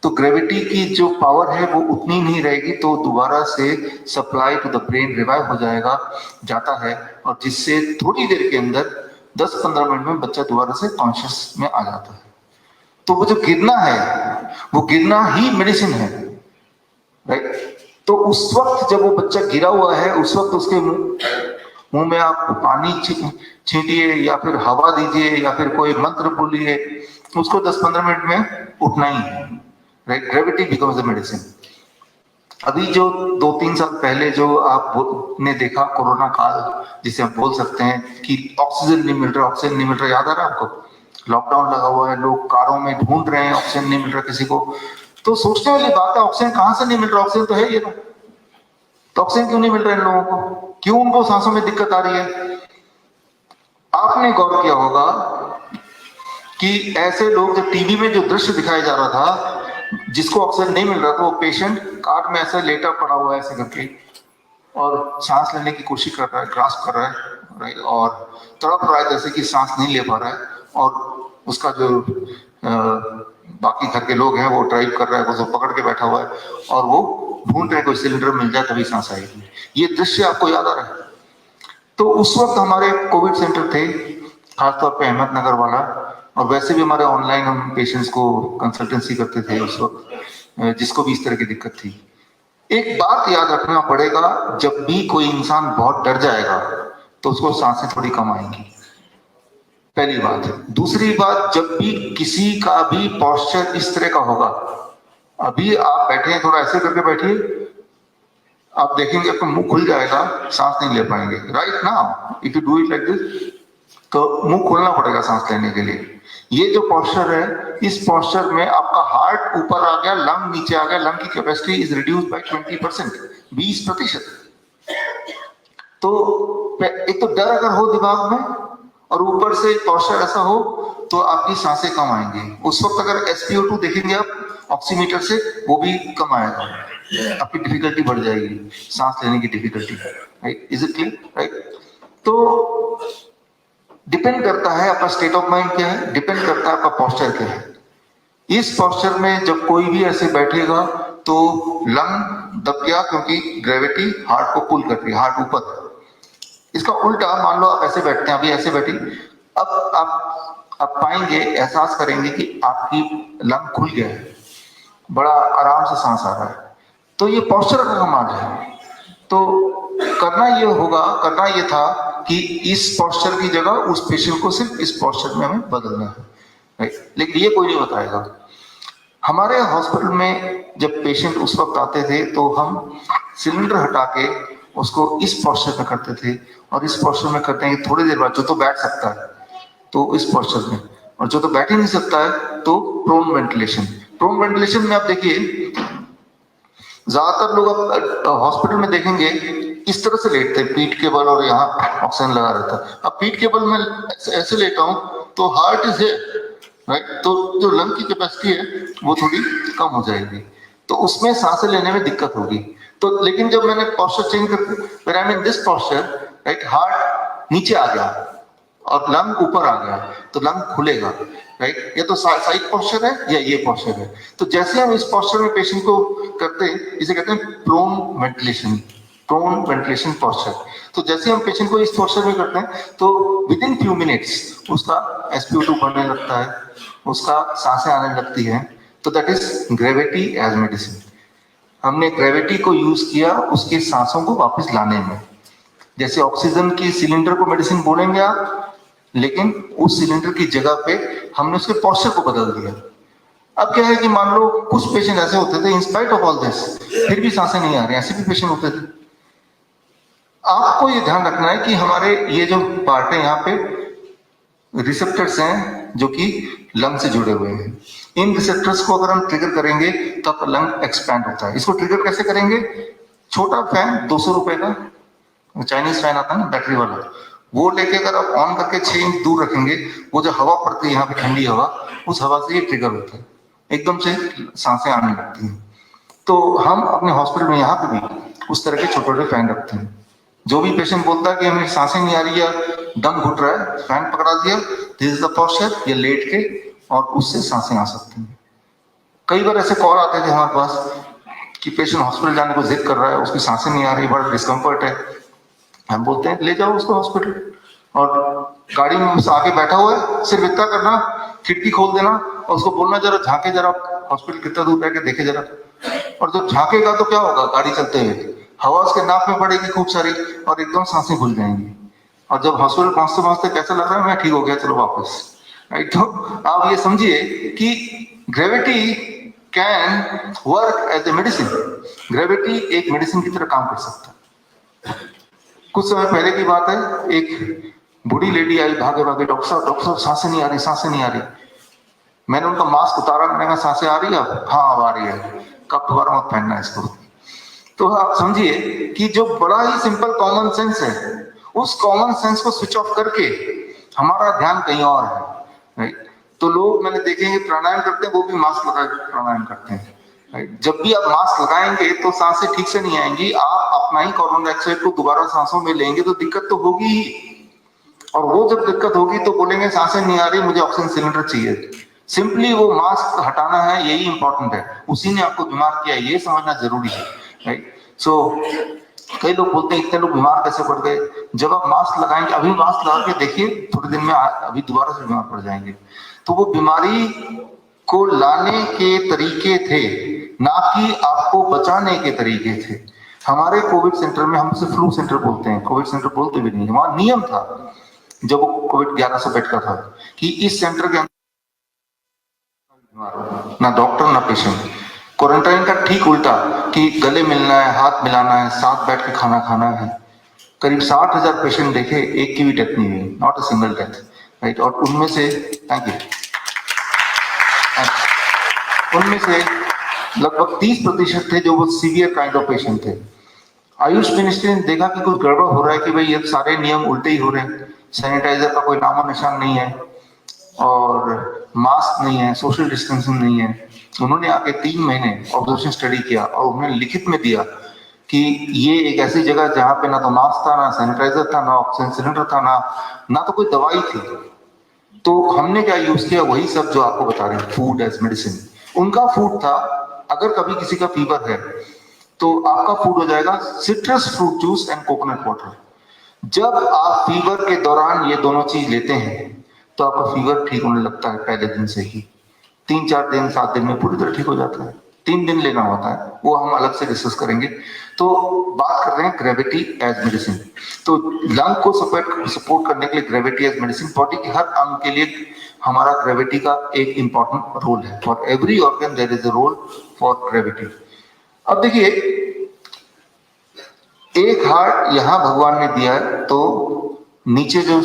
तो ग्रेविटी की जो पावर है वो उतनी नहीं रहेगी, तो दोबारा से supply to the brain revive हो जाता है, और जिससे थोड़ी देर के अंदर 10-15 मिनट में बच्चा दोबारा से कॉन्शियस में आ जाता है। तो वो जो गिरना है, वो गिरना ही मेडिसिन है, राइट। तो उस वक्त जब वो बच्चा गिरा हुआ है, उस वक्त उसके मुंह में आप पानी छींटिए या फिर हवा दीजिए या फिर कोई मंत्र बोलिए, उसको 10-15 मिनट में उठना ही है, right. Gravity becomes the medicine. अभी जो 2-3 साल पहले जो आप ने देखा कोरोना काल, जिसे हम बोल सकते हैं कि ऑक्सीजन नहीं मिल रहा, याद आ रहा है आपको? लॉकडाउन लगा हुआ है, लोग कारों में ढूंढ रहे हैं, ऑक्सीजन नहीं मिल रहा किसी को। तो सोचने वाली बात है, ऑक्सीजन कहां से नहीं मिल रहा? ऑक्सीजन तो है ये ना, तो ऑक्सीजन क्यों नहीं मिल रहा इन लोगों को? क्यों उनको सांसों में दिक्कत आ रही है? आपने गौर किया होगा कि ऐसे लोग, जब टीवी में जो दृश्य दिखाया जा रहा था, जिसको ऑक्सीजन नहीं मिल रहा था, वो पेशेंट कार में ऐसे लेटा पड़ा हुआ है ऐसे करके, और सांस लेने की कोशिश कर रहा है, ग्रास्प कर रहा है, राइट, और तड़प रहा है जैसे कि सांस नहीं ले पा रहा है, और उसका जो बाकी घर के लोग हैं वो ड्राइव कर रहा है, वो सब पकड़ के बैठा हुआ है, और वो ढूंढ रहे कोई सिलेंडर मिल जाए तभी सांस आएगी। ये दृश्य आपको याद आ रहा है? तो उस वक्त हमारे कोविड सेंटर थे, खासतौर पे अहमदनगर वाला, और वैसे भी हमारे ऑनलाइन हम पेशेंट्स को कंसल्टेंसी करते थे उस वक्त, जिसको भी इस तरह की दिक्कत थी। एक बात याद रखना पड़ेगा, जब भी कोई इंसान बहुत डर जाएगा तो उसको सांसें थोड़ी कम आएंगी, पहली बात। दूसरी बात, जब भी किसी का भी पोस्चर इस तरह का होगा, अभी आप बैठे हैं, थोड़ा ऐसे करके बैठिए, आप देखेंगे आपका मुंह खुल जाएगा, सांस नहीं ले पाएंगे, right now if you do it like this, तो मुंह खोलना पड़ेगा सांस लेने के लिए। ये जो पॉस्चर है, इस पॉस्चर में आपका हार्ट ऊपर आ गया, लंग नीचे आ गया, लंग की कैपेसिटी इज रिड्यूस बाय 20%, 20%। तो एक तो डर अगर हो दिमाग में और ऊपर से पॉस्चर ऐसा हो तो आपकी सांसें कम आएंगी। उस वक्त अगर SpO2 देखेंगे आप ऑक्सीमीटर से, वो भी कम आएगा, आपकी डिफिकल्टी बढ़ जाएगी, सांस लेने की difficulty. Right, is it clear? Right, तो डिपेंड करता है आपका स्टेट ऑफ माइंड क्या है, डिपेंड करता है आपका पॉस्चर क्या है। इस पॉस्चर में जब कोई भी ऐसे बैठेगा तो लंग दब गया, क्योंकि ग्रेविटी हार्ट को पुल कर रही है, हार्ट ऊपर। इसका उल्टा मान लो आप ऐसे बैठते हैं, अभी ऐसे बैठी, अब आप पाएंगे, एहसास करेंगे कि आपकी लंग खुल गया है, बड़ा आराम से सांस आ रहा है। तो ये पॉस्चर का कमाल है। तो करना ये था कि इस पॉस्चर की जगह उस पेशेंट को सिर्फ इस पॉस्चर में हमें बदलना है। राइट, लेकिन ये कोई नहीं बताएगा। हमारे हॉस्पिटल में जब पेशेंट उस वक्त आते थे तो हम सिलेंडर हटा के उसको इस पॉस्चर में करते थे, और इस पॉस्चर में करते हैं थोड़ी देर बाद जो तो बैठ सकता है तो इस पॉस्चर में, और जो तो बैठ ही नहीं सकता है तो प्रोन वेंटिलेशन। प्रोन वेंटिलेशन में आप देखिए ज्यादातर लोग हॉस्पिटल में देखेंगे इस तरह से लेटते हैं, पीठ के बल, और यहाँ ऑक्सीजन लगा रहता है। अब पीठ के बल में ऐसे लेटा हूं तो हार्ट इज राइट, तो जो लंग की कैपेसिटी है वो थोड़ी कम हो जाएगी, तो उसमें सांसें लेने में दिक्कत होगी। तो लेकिन जब मैंने पॉस्चर चेंज कर, I mean this posture, right, heart नीचे आ गया और लंग ऊपर आ गया, तो लंग खुलेगा। राइट, ये तो साइड पॉस्चर है या ये पॉस्चर है। तो जैसे हम इस पॉस्चर में पेशेंट को करते हैं, इसे कहते हैं prone ventilation, prone ventilation posture. तो जैसे हम पेशेंट को इस पॉस्चर में करते हैं तो विद इन फ्यू मिनट्स उसका SpO2 बढ़ने लगता है, उसका सांसें आने लगती है। तो that is gravity as medicine. हमने ग्रेविटी को यूज किया उसके सांसों को वापस लाने में। जैसे ऑक्सीजन की सिलेंडर को मेडिसिन बोलेंगे आप, लेकिन उस सिलेंडर की जगह पे हमने उसके पॉस्चर को बदल दिया। अब क्या है कि मान लो कुछ पेशेंट ऐसे होते थे, इंस्पाइट ऑफ ऑल दिस फिर भी सांसें नहीं आ रही, ऐसे भी पेशेंट होते थे। आपको ये ध्यान रखना है कि हमारे ये जो पार्ट है यहाँ पे रिसेप्टर्स हैं जो कि लंग से जुड़े हुए हैं। इन रिसेप्टर्स को अगर हम ट्रिगर करेंगे तो आपका लंग एक्सपैंड होता है। इसको ट्रिगर कैसे करेंगे? छोटा फैन 200 रुपए का, चाइनीज फैन आता है ना बैटरी वाला, वो लेके अगर आप ऑन करके 6 इंच दूर रखेंगे, वो जो हवा पड़ती है यहाँ पे ठंडी हवा, उस हवा से ये ट्रिगर होता है, एकदम से सांसें आने लगती हैं। तो हम अपने हॉस्पिटल में यहाँ पे भी उस तरह के छोटे छोटे फैन रखते हैं। जो भी पेशेंट बोलता है कि हमें सांसें नहीं आ रही है, दम घुट रहा है, फैन पकड़ा दिया, दिस इज द पॉस्चर, ये लेट के और उससे सांसें आ सकती हैं। कई बार ऐसे कॉल आते थे हमारे पास कि पेशेंट हॉस्पिटल जाने को जिद कर रहा है, उसकी सांसें नहीं आ रही, बड़ा डिस्कम्फर्ट है। हम बोलते हैं ले जाओ उसको हॉस्पिटल, और गाड़ी में आके बैठा हुआ है, सिर्फ इतना करना, खिड़की खोल देना और उसको बोलना जरा झांके, जरा हॉस्पिटल कितना दूर रह के देखे जरा। और जब झांकेगा तो क्या होगा, गाड़ी चलते हुए हवा उसके नाक में पड़ेगी खूब सारी और एकदम सांसें घुल जाएंगी। और जब हॉस्पिटल पहुंचते पहुंचते कैसा लग रहा है, मैं ठीक हो गया, चलो वापस। राइट, तो आप ये समझिए कि gravity can work as a medicine. Gravity एक मेडिसिन की तरह काम कर सकता है। कुछ समय पहले की बात है, एक बूढ़ी लेडी आई भागे भागे, डॉक्टर साहब सांसें नहीं आ रही, सांसें नहीं आ रही। मैंने उनका मास्क उतारा, मैंने कहा सांसें आ रही है? हाँ अब आ रही है। कब दोबारा मत पहनना इसको। तो आप समझिए कि जो बड़ा ही सिंपल कॉमन सेंस है, उस कॉमन सेंस को स्विच ऑफ करके हमारा ध्यान कहीं और है। राइट, तो लोग मैंने देखेंगे प्राणायाम करते हैं, वो भी मास्क लगा के प्राणायाम करते हैं। राइट, जब भी आप मास्क लगाएंगे तो सांसें ठीक से नहीं आएंगी, आप अपना ही कार्बन डाइऑक्साइड को दोबारा सांसों में लेंगे तो दिक्कत तो होगी ही। और वो जब दिक्कत होगी तो बोलेंगे सांसें नहीं आ रही, मुझे ऑक्सीजन सिलेंडर चाहिए। सिंपली वो मास्क हटाना है, यही इंपॉर्टेंट है, उसी ने आपको बीमार किया, ये समझना जरूरी है। राइट, सो कई लोग बोलते हैं इतने लोग बीमार कैसे पड़ गए। जब आप मास्क लगाएंगे, अभी मास्क लगा के देखिए, थोड़े दिन में अभी दोबारा से बीमार पड़ जाएंगे। तो वो बीमारी को लाने के तरीके थे, ना कि आपको बचाने के तरीके थे। हमारे कोविड सेंटर में, हम उसे फ्लू सेंटर बोलते हैं, कोविड सेंटर बोलते भी नहीं, वहां नियम था जब वो कोविड-11 बेड का था कि इस सेंटर के अंदर ना डॉक्टर ना पेशेंट। क्वारंटाइन का ठीक उल्टा कि गले मिलना है, हाथ मिलाना है, साथ बैठ के खाना खाना है। करीब 60,000 पेशेंट देखे, एक की भी डेथ नहीं हुई, not a single death, right. और उनमें से थैंक यू, उनमें से लगभग 30% थे जो वो सीवियर काइंड ऑफ पेशेंट थे। आयुष मिनिस्ट्री ने देखा कि कुछ गड़बड़ हो रहा है, कि भाई ये सारे नियम उल्टे ही हो रहे हैं, सैनिटाइजर का कोई नामो निशान नहीं है और मास्क नहीं है, सोशल डिस्टेंसिंग नहीं है। उन्होंने आके 3 महीने ऑब्जर्वेशन स्टडी किया और उन्होंने लिखित में दिया कि ये एक ऐसी जगह जहां पे ना तो मास्क था, ना सैनिटाइजर था, ना ऑक्सीजन सिलेंडर था, ना तो कोई दवाई थी। तो हमने क्या यूज किया, वही सब जो आपको बता रहे हैं, फूड एज मेडिसिन। उनका फूड था, अगर कभी किसी का फीवर है तो आपका फूड हो जाएगा citrus fruit juice and coconut water. जब आप फीवर के दौरान ये दोनों चीज लेते हैं तो आपका फीवर ठीक होने लगता है पहले दिन से ही। 3-4 दिन 7 दिन में पूरी तरह ठीक हो जाता है। 3 दिन लेना होता है, वो हम अलग से डिस्कस करेंगे। तो बात कर रहे हैं ग्रेविटी एज मेडिसिन। तो लंग को सपोर्ट करने के लिए ग्रेविटी एज मेडिसिन, बॉडी के हर अंग के लिए हमारा ग्रेविटी का एक इंपॉर्टेंट रोल है। For every organ there is a role for gravity. अब देखिए, एक हार्ट यहां भगवान ने दिया है, तो नीचे जो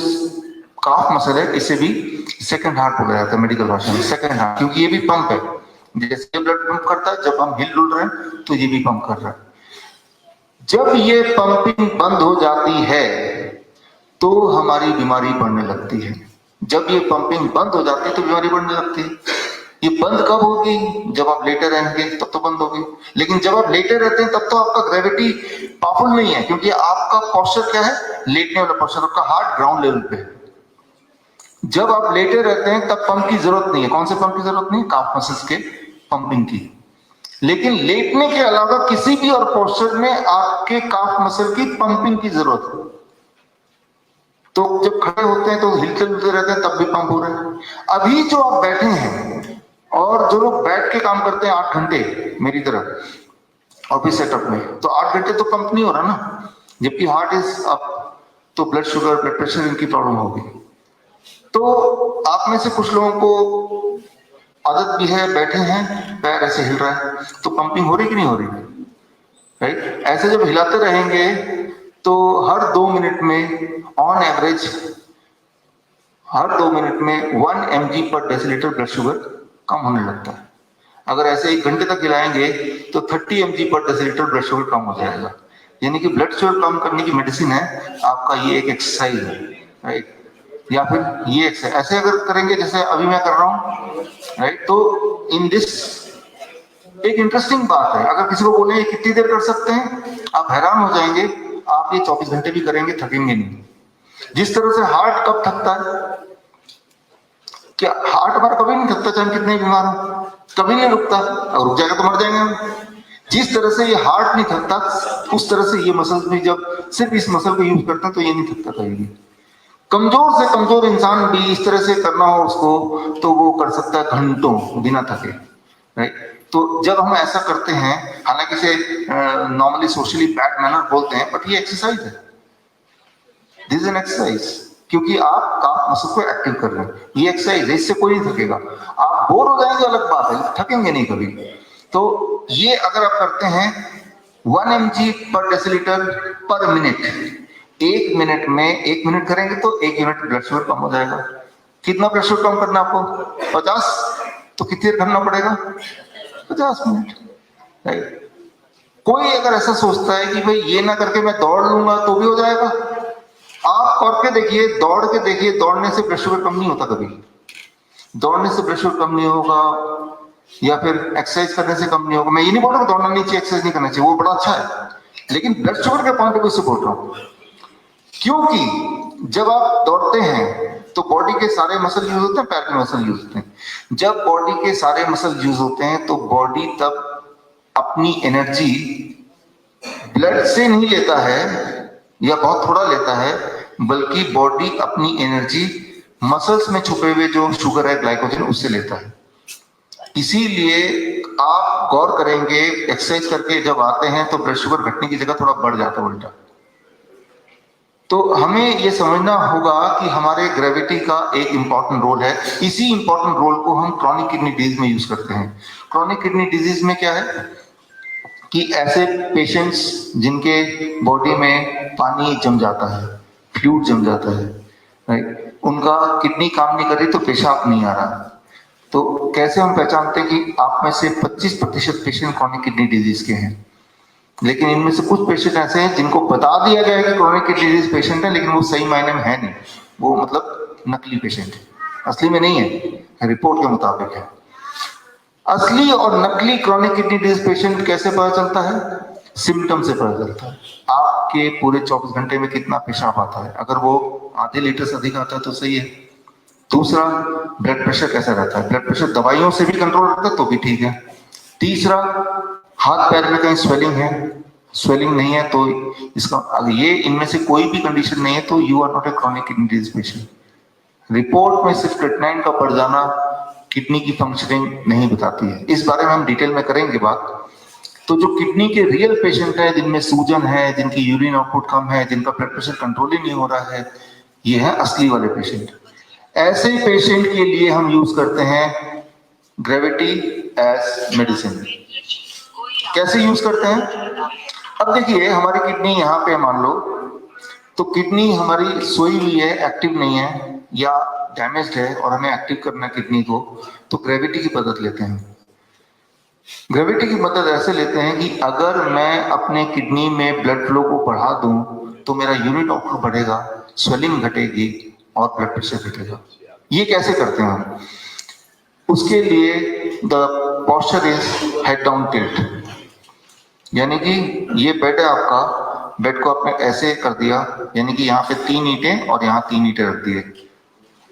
काफ मसल है, इसे भी सेकंड हार्ट बोला जाता है मेडिकल भाषा में, सेकंड हार्ट, क्योंकि ये भी पंप है। जैसे ब्लड पंप करता है, जब हम हिल डुल रहे हैं तो ये भी पंप कर रहा है। जब ये पंपिंग बंद हो जाती है तो हमारी बीमारी बढ़ने लगती है। जब ये पंपिंग बंद हो जाती है तो बीमारी बढ़ने लगती है। ये बंद कब होगी? जब आप लेटे रहेंगे तब तो बंद होगी। लेकिन जब आप लेटे रहते हैं तब तो आपका ग्रेविटी पावरफुल नहीं है, क्योंकि आपका पोस्चर क्या है? लेटने वाला पोस्चर। आपका हार्ट ग्राउंड लेवल पे है। जब आप लेटे रहते हैं तब पंप की जरूरत नहीं है। कौन से पंप की जरूरत नहीं है? काफ मसल्स के पंपिंग की। लेकिन लेटने के अलावा किसी भी और पोस्चर में आपके काफ मसल की पंपिंग की जरूरत है। तो जब खड़े होते हैं तो हिलते डुलते रहते हैं, तब भी पंप हो रहे हैं। अभी जो आप बैठे हैं और जो लोग बैठ के काम करते हैं 8 घंटे मेरी तरह ऑफिस सेटअप में, तो 8 घंटे तो पंप नहीं हो रहा ना। जबकि हार्ट इज अप, तो ब्लड शुगर, ब्लड प्रेशर, इनकी प्रॉब्लम होगी। तो आप में से कुछ लोगों को आदत भी है, बैठे हैं, पैर ऐसे हिल रहा है, तो पंपिंग हो रही कि नहीं हो रही? राइट। ऐसे जब हिलाते रहेंगे तो हर 2 मिनट में ऑन एवरेज हर 2 मिनट में 1 mg पर डेसीलीटर ब्लड शुगर कम होने लगता है। अगर ऐसे 1 घंटे तक हिलाएंगे तो 30 mg पर डेसीलीटर ब्लड शुगर कम हो जाएगा। यानी कि ब्लड शुगर कम करने की मेडिसिन है आपका ये एक एक्सरसाइज है, राइट। या फिर ये एक्सरसाइज ऐसे अगर करेंगे जैसे अभी मैं कर रहा हूं, राइट। तो इन दिस एक इंटरेस्टिंग बात है, अगर किसी को बोले कितनी देर कर सकते हैं, आप हैरान हो जाएंगे। आप ये 24 घंटे भी करेंगे, थकेंगे नहीं। जिस तरह से हार्ट कब थकता है? क्या हार्ट हमारा कभी नहीं थकता, चाहे कितने बीमार हो, कभी नहीं रुकता। अगर रुक जाएगा तो मर जाएंगे हम। जिस तरह से ये हार्ट नहीं थकता, उस तरह से ये मसल्स भी जब सिर्फ इस मसल को यूज करते हैं तो ये नहीं थकता कहीं भी। कमजोर से कमजोर इंसान भी इस तरह से करना हो उसको, तो वो कर सकता है घंटों बिना थके, राइट। तो जब हम ऐसा करते हैं, हालांकि इसे नॉर्मली सोशली बैड मैनर बोलते हैं, बट ये एक्सरसाइज है। दिस इज एन एक्सरसाइज, क्योंकि आप काफ मसल को एक्टिव कर रहे हैं। ये एक्सरसाइज है, इससे कोई नहीं थकेगा। आप बोर हो जाएंगे अलग बात है, थकेंगे नहीं कभी। तो ये अगर आप करते हैं 1 mg पर डेसीलीटर पर मिनट, 1 मिनट में 1 मिनट करेंगे तो 1 यूनिट ब्लड शुगर कम हो जाएगा। कितना ब्लड शुगर कम करना आपको? 50। तो कितनी देर करना पड़ेगा? 50 मिनट, राइट। कोई अगर ऐसा सोचता है कि भाई ये ना करके मैं दौड़ लूंगा तो भी हो जाएगा, आप करके देखिए, दौड़ के देखिए। दौड़ने से ब्लड शुगर कम नहीं होता कभी। दौड़ने से ब्लड शुगर कम नहीं होगा, या फिर एक्सरसाइज करने से कम नहीं होगा। मैं ये नहीं बोल रहा हूँ दौड़ना नहीं चाहिए, एक्सरसाइज नहीं करना चाहिए, वो बड़ा अच्छा है। लेकिन ब्लड शुगर के पॉइंट ऑफ व्यू से बोल रहा हूँ, क्योंकि जब आप दौड़ते हैं तो बॉडी के सारे मसल यूज होते हैं, पैर के मसल यूज होते हैं। जब बॉडी के सारे मसल यूज होते हैं तो बॉडी तब अपनी एनर्जी ब्लड से नहीं लेता है, या बहुत थोड़ा लेता है, बल्कि बॉडी अपनी एनर्जी मसल्स में छुपे हुए जो शुगर है, ग्लाइकोजन, उससे लेता है। इसीलिए आप गौर करेंगे, एक्सरसाइज करके जब आते हैं तो ब्लड शुगर घटने की जगह थोड़ा बढ़ जाता है उल्टा। तो हमें यह समझना होगा कि हमारे ग्रेविटी का एक इंपॉर्टेंट रोल है। इसी इंपॉर्टेंट रोल को हम क्रॉनिक किडनी डिजीज में यूज करते हैं। क्रॉनिक किडनी डिजीज में क्या है कि ऐसे पेशेंट्स जिनके बॉडी में पानी जम जाता है, फ्लूइड जम जाता है, राइट, उनका किडनी काम नहीं कर रही तो पेशाब नहीं आ रहा, तो कैसे हम पहचानते हैं कि आप में से 25% पेशेंट क्रॉनिक किडनी डिजीज के हैं, लेकिन इनमें से कुछ पेशेंट ऐसे हैं जिनको बता दिया गया है कि क्रॉनिक किडनी डिजीज पेशेंट है, लेकिन वो सही मायने में है नहीं, वो मतलब नकली पेशेंट है, असली में नहीं है, रिपोर्ट के मुताबिक है। असली और नकली क्रॉनिक किडनी डिजीज पेशेंट कैसे पता चलता है? सिम्टम से पता चलता है। आपके पूरे 24 घंटे में कितना पेशाब आता है, अगर वो आधे लीटर से अधिक आता है तो सही है। दूसरा, ब्लड प्रेशर कैसा रहता है, ब्लड प्रेशर दवाइयों से भी कंट्रोल रहता है तो भी ठीक है। तीसरा, हाथ पैर में कहीं स्वेलिंग है, स्वेलिंग नहीं है तो इसका, अगर ये इनमें से कोई भी कंडीशन नहीं है तो you are not a chronic kidney disease patient. Report में सिर्फ क्रिएटिनिन का बढ़ जाना किडनी की फंक्शनिंग नहीं बताती है, इस बारे में हम डिटेल में करेंगे बात। तो जो किडनी के रियल पेशेंट है, जिनमें सूजन है, जिनकी यूरिन आउटपुट कम है, जिनका ब्लड प्रेशर कंट्रोल ही नहीं हो रहा है, ये है असली वाले पेशेंट। ऐसे पेशेंट के लिए हम यूज करते हैं ग्रेविटी एज मेडिसिन। कैसे यूज करते हैं? अब देखिए, हमारी किडनी यहाँ पे मान लो, तो किडनी हमारी सोई हुई है, एक्टिव नहीं है या डैमेज्ड है और हमें एक्टिव करना है किडनी को, तो ग्रेविटी की मदद लेते हैं। ग्रेविटी की मदद ऐसे लेते हैं कि अगर मैं अपने किडनी में ब्लड फ्लो को बढ़ा दूं तो मेरा यूनिट आउटपुट बढ़ेगा, स्वेलिंग घटेगी और ब्लड प्रेशर घटेगा। ये कैसे करते हैं हम? उसके लिए the posture is head down tilt, यानी कि ये बेड है आपका, बेड को आपने ऐसे कर दिया, यानी कि यहाँ पे 3 ईंटें और यहाँ 3 ईंटें रख दिए।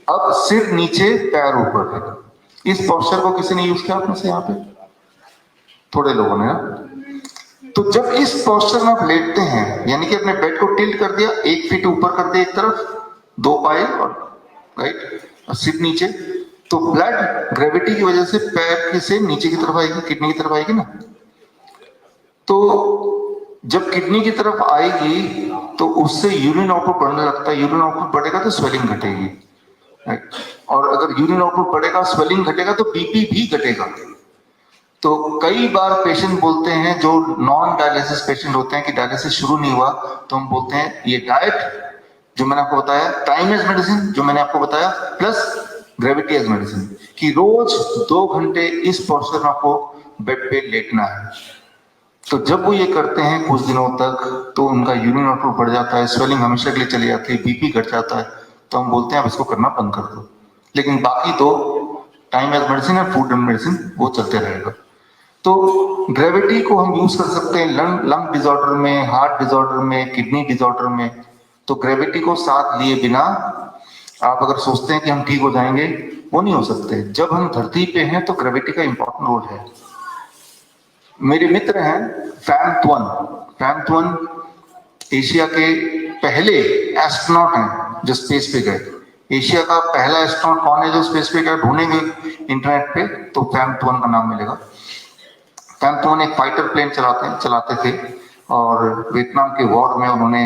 अब सिर नीचे पैर ऊपर है। इस पोस्चर को किसी ने यूज किया आपने से? यहाँ पे थोड़े लोगों ने ना। तो जब इस पोस्चर में आप लेटते हैं, यानी कि अपने बेड को टिल्ट कर दिया, 1 फीट ऊपर कर दिया एक तरफ, 2 पाए और राइट, और सिर नीचे, तो ब्लड ग्रेविटी की वजह से पैर से नीचे की तरफ आएगी, किडनी की तरफ आएगी ना। तो जब किडनी की तरफ आएगी तो उससे यूरिन आउटपुट बढ़ने लगता है, यूरिन आउटपुट बढ़ेगा तो स्वेलिंग घटेगी, और अगर यूरिन आउटपुट बढ़ेगा, स्वेलिंग घटेगा तो बीपी भी घटेगा। तो कई बार पेशेंट बोलते हैं, जो नॉन डायलिसिस पेशेंट होते हैं कि डायलिसिस शुरू नहीं हुआ, तो हम बोलते हैं ये डाइट जो मैंने आपको बताया, टाइम एज मेडिसिन जो मैंने आपको बताया, प्लस ग्रेविटी एज मेडिसिन, कि रोज 2 घंटे इस पोस्चर में आपको बेड पे लेटना है। तो जब वो ये करते हैं कुछ दिनों तक, तो उनका यूरिन आउटपुट बढ़ जाता है, स्वेलिंग हमेशा के लिए चली जाती है, बीपी घट जाता है, तो हम बोलते हैं आप इसको करना बंद कर दो। लेकिन बाकी तो टाइम एज मेडिसिन है, फूड एंड मेडिसिन, वो चलते रहेगा। तो ग्रेविटी को हम यूज कर सकते हैं लंग डिसऑर्डर में, हार्ट डिसऑर्डर में, किडनी डिसऑर्डर में। तो ग्रेविटी को साथ लिए बिना आप अगर सोचते हैं कि हम ठीक हो जाएंगे, वो नहीं हो सकते। जब हम धरती पे हैं तो ग्रेविटी का इंपॉर्टेंट रोल है। मेरे मित्र हैं फैम ट्वन एशिया के पहले एस्ट्रोनॉट हैं जो स्पेस पे गए। एशिया का पहला एस्ट्रोनॉट कौन है जो स्पेस पे गया, ढूंढेंगे इंटरनेट पे तो फैम ट्वन का नाम मिलेगा। फैम ट्वन एक फाइटर प्लेन चलाते थे, और वियतनाम के वॉर में उन्होंने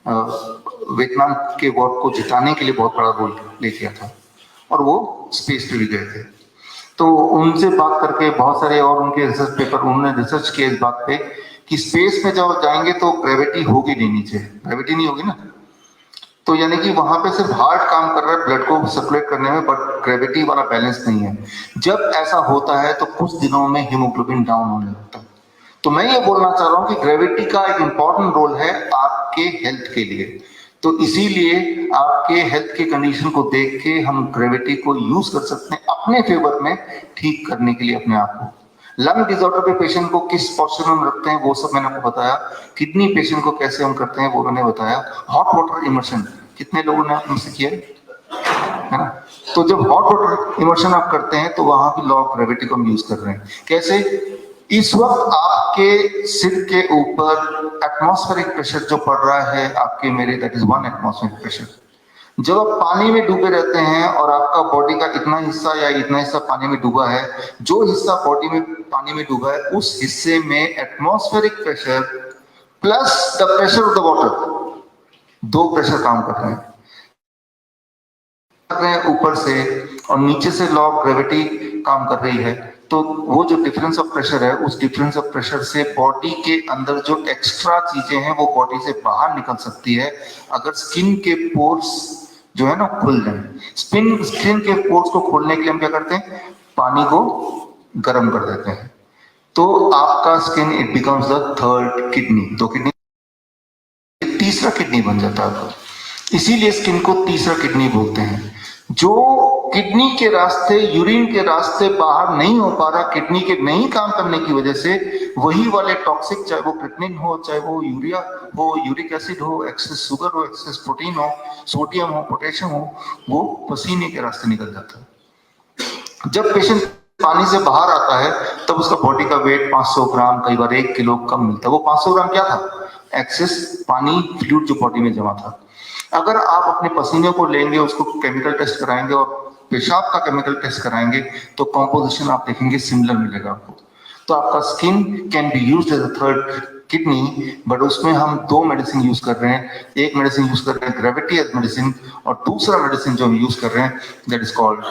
वियतनाम के वॉर को जिताने के लिए बहुत बड़ा रोल प्ले किया था, और वो स्पेस पे भी गए थे। तो उनसे बात करके बहुत सारे और उनके रिसर्च पेपर, उन्होंने रिसर्च किया इस बात पे कि स्पेस में जब जाएंगे तो ग्रेविटी होगी नहीं, नीचे ग्रेविटी नहीं होगी ना, तो यानी कि वहां पे सिर्फ हार्ट काम कर रहा है ब्लड को सर्कुलेट करने में, बट ग्रेविटी वाला बैलेंस नहीं है। जब ऐसा होता है तो कुछ दिनों में हीमोग्लोबिन डाउन होने लगता है। तो मैं ये बोलना चाह रहा हूं कि ग्रेविटी का एक इंपॉर्टेंट रोल है आपके हेल्थ के लिए। तो इसीलिए आपके हेल्थ के कंडीशन को देख के हम ग्रेविटी को यूज कर सकते हैं अपने फेवर में, ठीक करने के लिए अपने आप को। लंग डिसऑर्डर पे पेशेंट को किस पोस्चर में रखते हैं वो सब मैंने आपको बताया। किडनी पेशेंट को कैसे हम करते हैं वो मैंने बताया। हॉट वाटर इमर्शन कितने लोगों ने आपसे किया है ना? तो जब हॉट वाटर इमर्शन आप करते हैं तो वहां भी लॉ ऑफ ग्रेविटी को हम यूज कर रहे हैं। कैसे? इस वक्त आपके सिर के ऊपर एटमॉस्फेरिक प्रेशर जो पड़ रहा है आपके मेरे, दैट इज 1 एटमॉस्फेरिक प्रेशर। जब आप पानी में डूबे रहते हैं और आपका बॉडी का इतना हिस्सा या इतना हिस्सा पानी में डूबा है, जो हिस्सा बॉडी में पानी में डूबा है उस हिस्से में atmospheric pressure plus the pressure of the water, 2 pressure काम कर रहे हैं ऊपर से, और नीचे से लॉ ऑफ ग्रेविटी काम कर रही है। तो वो जो डिफरेंस ऑफ प्रेशर है, उस डिफरेंस ऑफ प्रेशर से बॉडी के अंदर जो एक्स्ट्रा चीजें हैं वो बॉडी से बाहर निकल सकती है अगर स्किन के पोर्स जो है ना खुल जाए। स्किन के पोर्स को खोलने के लिए हम क्या करते हैं, पानी को गर्म कर देते हैं, तो आपका skin it becomes the third kidney, तो किडनी तीसरा किडनी बन जाता है। इसीलिए स्किन को तीसरा किडनी बोलते हैं। जो किडनी के रास्ते, यूरिन के रास्ते बाहर नहीं हो पा रहा, किडनी के नहीं काम करने की वजह से, वही वाले टॉक्सिक, चाहे वो क्रिएटिनिन हो, चाहे वो यूरिया हो, यूरिक एसिड हो, एक्सेस शुगर हो, एक्सेस प्रोटीन हो, सोडियम हो, पोटेशियम हो, वो पसीने के रास्ते निकल जाता है। जब पेशेंट पानी से बाहर आता है तब उसका बॉडी का वेट 500 ग्राम, कई बार 1 किलो कम मिलता है। वो 500 ग्राम क्या था? एक्सेस पानी, फ्लूइड जो बॉडी में जमा था। अगर आप अपने पसीने को लेंगे, उसको केमिकल टेस्ट कराएंगे और पेशाब का केमिकल टेस्ट कराएंगे, तो कॉम्पोजिशन आप देखेंगे सिमिलर मिलेगा आपको। तो आपका skin can be used as a third kidney, but उसमें हम 2 मेडिसिन यूज कर रहे हैं। एक मेडिसिन यूज कर रहे हैं ग्रेविटी एज मेडिसिन, और दूसरा मेडिसिन जो हम यूज कर रहे हैं that is called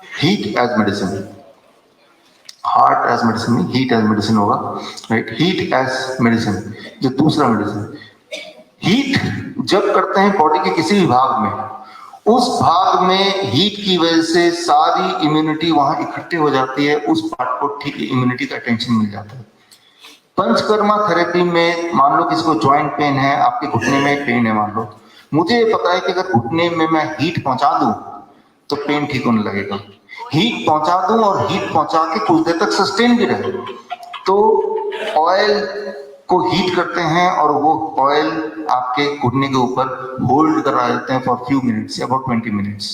heat as medicine. Heart as medicine नहीं, हीट एज मेडिसिन होगा, राइट? हीट एज मेडिसिन जो दूसरा मेडिसिन। हीट जब करते हैं बॉडी के किसी भी भाग में, उस भाग में हीट की वजह से सारी इम्यूनिटी वहां इकट्ठे हो जाती है, उस पार्ट को ठीक इम्यूनिटी का अटेंशन मिल जाता है। पंचकर्मा थेरेपी में मान लो किसी को ज्वाइंट पेन है, आपके घुटने में पेन है, मान लो, मुझे ये पता है कि अगर घुटने में मैं हीट पहुंचा दूं तो पेन ठीक होने लगेगा। हीट पहुंचा दूं और हीट पहुंचा के कुछ देर तक सस्टेन भी रहे, तो ऑयल को हीट करते हैं और वो ऑयल आपके घुटने के ऊपर होल्ड करा देते हैं for few minutes, about 20 minutes.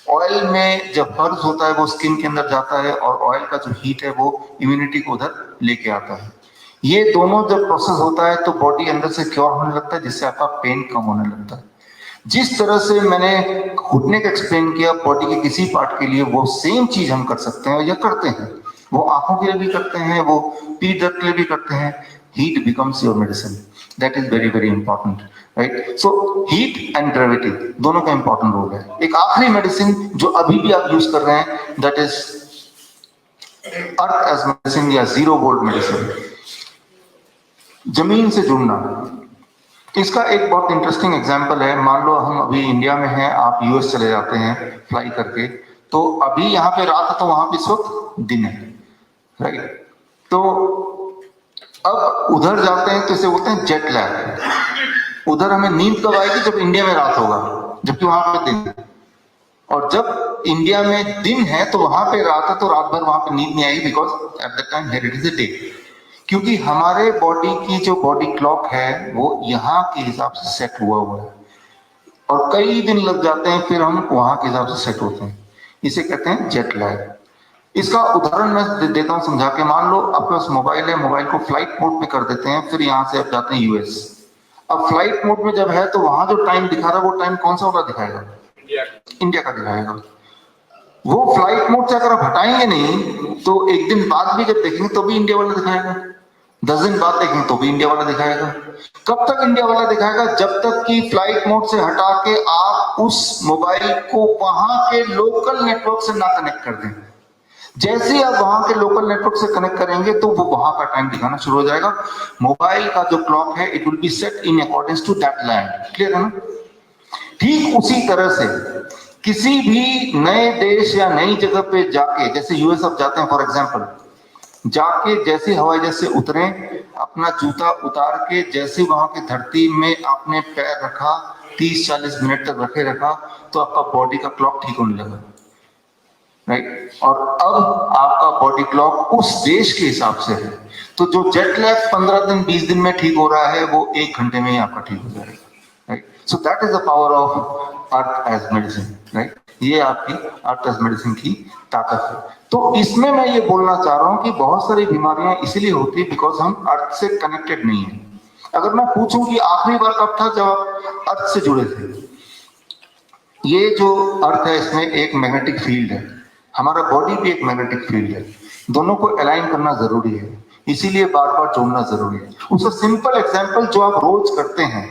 Oil में जब हर्ज होता है वो स्किन के अंदर जाता है और ऑयल का जो हीट है वो इम्यूनिटी को उधर लेके आता है। ये दोनों जब प्रोसेस होता है तो बॉडी अंदर से क्योर होने लगता है, जिससे आपका पेन कम होने लगता है। जिस तरह से मैंने घुटने का एक्सप्लेन किया, बॉडी के किसी पार्ट के लिए वो सेम चीज हम कर सकते हैं या करते हैं। वो आंखों के लिए भी करते हैं, वो पीठ दर्द के लिए भी करते हैं। Heat becomes your medicine, that is very very important, right? So heat and gravity दोनों का इंपॉर्टेंट रोल है। एक आखिरी मेडिसिन जो अभी भी आप यूज कर रहे हैं that is earth as medicine या 0 वोल्ट मेडिसिन, जमीन से जुड़ना। इसका एक बहुत इंटरेस्टिंग एग्जांपल है। मान लो हम अभी इंडिया में हैं, आप यूएस चले जाते हैं फ्लाई करके, तो अभी यहाँ पे रात है तो वहां पे इस वक्त दिन है, राइट? तो अब उधर जाते हैं तो इसे बोलते हैं जेट लैग। उधर हमें नींद कब आएगी? जब इंडिया में रात होगा, जबकि वहां पे दिन है। और जब इंडिया में दिन है तो वहां पे रात है, तो रात भर वहां पे नींद नहीं आएगी, because at the time here it is a day. क्योंकि हमारे बॉडी की जो बॉडी क्लॉक है वो यहाँ के हिसाब से सेट हुआ है, और कई दिन लग जाते हैं फिर हम वहां के हिसाब से सेट होते हैं। इसे कहते हैं जेट लैग। इसका उदाहरण मैं देता हूं समझा के। मान लो आपके पास मोबाइल है, मोबाइल को फ्लाइट मोड में कर देते हैं, फिर यहां से आप जाते हैं यूएस। अब फ्लाइट मोड में जब है तो वहां जो टाइम दिखा रहा है वो टाइम कौन सा वाला दिखाएगा? इंडिया का दिखाएगा। वो फ्लाइट मोड से अगर आप हटाएंगे नहीं तो एक दिन बाद भी जब देखेंगे तो भी इंडिया वाला दिखाएगा, 10 दिन बाद देखेंगे तो भी इंडिया वाला दिखाएगा। कब तक इंडिया वाला दिखाएगा? जब तक कि फ्लाइट मोड से हटा के आप उस मोबाइल को वहां के लोकल नेटवर्क से ना कनेक्ट कर दें। जैसे ही आप वहां के लोकल नेटवर्क से कनेक्ट करेंगे तो वो वहां का टाइम दिखाना शुरू हो जाएगा। मोबाइल का जो क्लॉक है it will be set in according to that land. Clear है ना? ठीक उसी तरह से किसी भी नए देश या नई जगह पे जाके, जैसे यूएस आप जाते हैं फॉर एग्जांपल, जाके जैसे हवाई जहाज से उतरे, अपना जूता उतार के जैसे वहां की धरती में आपने पैर रखा, 30-40 मिनट तक रखा, तो आपका बॉडी का क्लॉक ठीक होने लगा, राइट? और अब आपका बॉडी क्लॉक उस देश के हिसाब से है। तो जो जेट लैग 15 दिन 20 दिन में ठीक हो रहा है वो 1 घंटे में ही आपका ठीक हो जाएगा, right? So that is the power of earth as medicine, right? ये आपकी अर्थ एज मेडिसिन की ताकत है। तो इसमें मैं ये बोलना चाह रहा हूं कि बहुत सारी बीमारियां इसीलिए होती है बिकॉज हम अर्थ से कनेक्टेड नहीं है। अगर मैं पूछूं कि आखिरी बार कब था जब आप अर्थ से जुड़े थे, ये जो अर्थ है इसमें एक मैग्नेटिक फील्ड है, हमारा बॉडी भी एक मैग्नेटिक फील्ड है, दोनों को अलाइन करना जरूरी है, इसीलिए बार बार जोड़ना जरूरी है। उसका सिंपल एग्जांपल जो आप रोज करते हैं,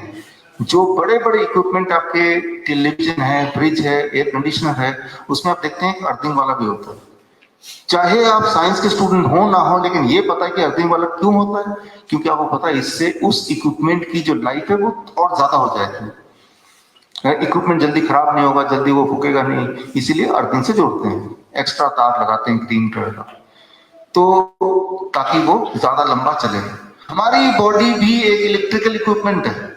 जो बड़े बड़े इक्विपमेंट आपके टेलीविजन है, फ्रिज है, एयर कंडीशनर है, उसमें आप देखते हैं अर्थिंग वाला भी होता है। चाहे आप साइंस के स्टूडेंट हो ना हो, लेकिन ये पता है कि अर्थिंग वाला क्यों होता है, क्योंकि आपको पता है इससे उस इक्विपमेंट की जो लाइफ है वो और ज्यादा हो जाएगी। इक्विपमेंट जल्दी खराब नहीं होगा, जल्दी वो फूकेगा नहीं, इसीलिए अर्थिंग से जोड़ते हैं, एक्स्ट्रा तार लगाते हैं ग्रीन कलर का, तो ताकि वो ज्यादा लंबा चले। हमारी बॉडी भी एक इलेक्ट्रिकल इक्विपमेंट है।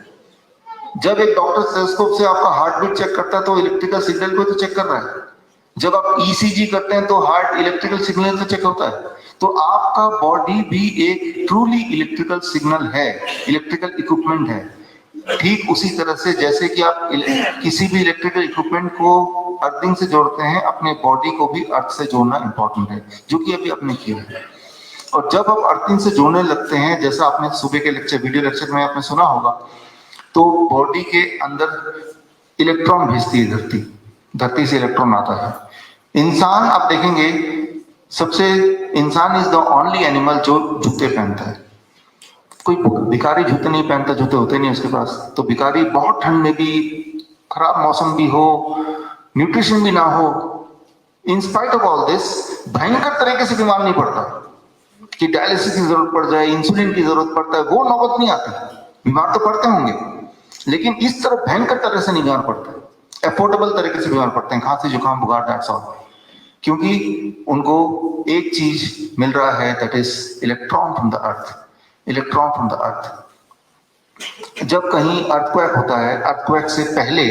जब एक डॉक्टर स्टेथोस्कोप से आपका हार्ट बीट चेक करता है तो इलेक्ट्रिकल सिग्नल को तो चेक कर रहा है। जब आप ईसीजी करते हैं तो हार्ट इलेक्ट्रिकल सिग्नल से चेक होता है। तो आपका बॉडी भी एक ट्रूली इलेक्ट्रिकल सिग्नल है, इलेक्ट्रिकल इक्विपमेंट है। ठीक उसी तरह से जैसे कि आप किसी भी इलेक्ट्रिकल इक्विपमेंट को अर्थिंग से जोड़ते हैं, अपने बॉडी को भी अर्थ से जोड़ना इंपॉर्टेंट है, जो कि अभी आपने किया है। और जब आप अर्थिंग से जोड़ने लगते हैं, जैसा आपने सुबह के लेक्चर, वीडियो लेक्चर में आपने सुना होगा, तो बॉडी के अंदर इलेक्ट्रॉन भेजती है धरती, धरती से इलेक्ट्रॉन आता है। इंसान आप देखेंगे, इंसान इज द ओनली एनिमल जो जूते पहनता है। कोई भिखारी जूते नहीं पहनता, जूते होते नहीं उसके पास। तो भिखारी बहुत ठंड में भी, खराब मौसम भी हो, न्यूट्रिशन भी ना हो, in spite of all this भयंकर तरीके से बीमार नहीं पड़ता कि डायलिसिस की जरूरत पड़ जाए, इंसुलिन की जरूरत पड़ता है, वो नौबत नहीं आती। बीमार तो पड़ते होंगे, लेकिन इस तरह भयंकर तरह से नहीं बीमार पड़ते, एफोर्डेबल तरीके से बीमार पड़ते हैं, खांसी जुकाम बुखार दैट्स ऑल, क्योंकि उनको एक चीज मिल रहा है, that is electron from the earth, electron from the earth. जब कहीं अर्थक्वेक होता है, अर्थक्वेक से पहले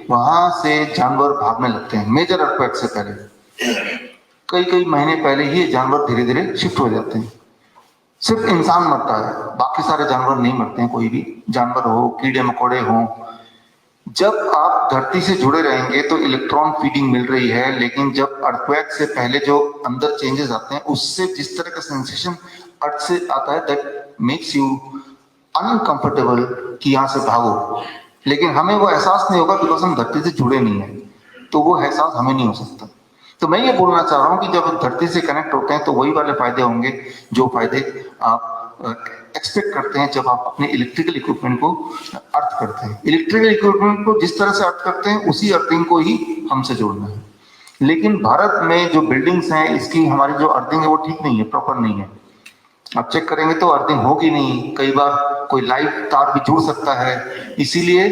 वहां से जानवर भागने लगते हैं, मेजर अर्थक्वेक से पहले कई कई महीने पहले ही जानवर धीरे धीरे शिफ्ट हो जाते हैं। सिर्फ इंसान मरता है, बाकी सारे जानवर नहीं मरते हैं, कोई भी जानवर हो, कीड़े मकोड़े हो। जब आप धरती से जुड़े रहेंगे तो इलेक्ट्रॉन फीडिंग मिल रही है, लेकिन जब अर्थक्वेक से पहले जो अंदर चेंजेस आते हैं, उससे जिस तरह का सेंसेशन अर्थ से आता है, दैट मेक्स यू अनकंफर्टेबल कि यहां से भागो। लेकिन हमें वो एहसास नहीं होगा, बिकॉज हम धरती से जुड़े नहीं है, तो वो एहसास हमें नहीं हो सकता। तो मैं ये बोलना चाह रहा हूं कि जब धरती से कनेक्ट होते हैं तो वही वाले फायदे होंगे जो फायदे आप एक्सपेक्ट करते हैं जब आप अपने इलेक्ट्रिकल इक्विपमेंट को अर्थ करते हैं। इलेक्ट्रिकल इक्विपमेंट को जिस तरह से अर्थ करते हैं, उसी अर्थिंग को ही हमसे जोड़ना है। लेकिन भारत में जो बिल्डिंग्स हैं, इसकी हमारी जो अर्थिंग है वो ठीक नहीं है, प्रॉपर नहीं है। आप चेक करेंगे तो अर्थिंग होगी नहीं, कई बार कोई लाइव तार भी जुड़ सकता है। इसीलिए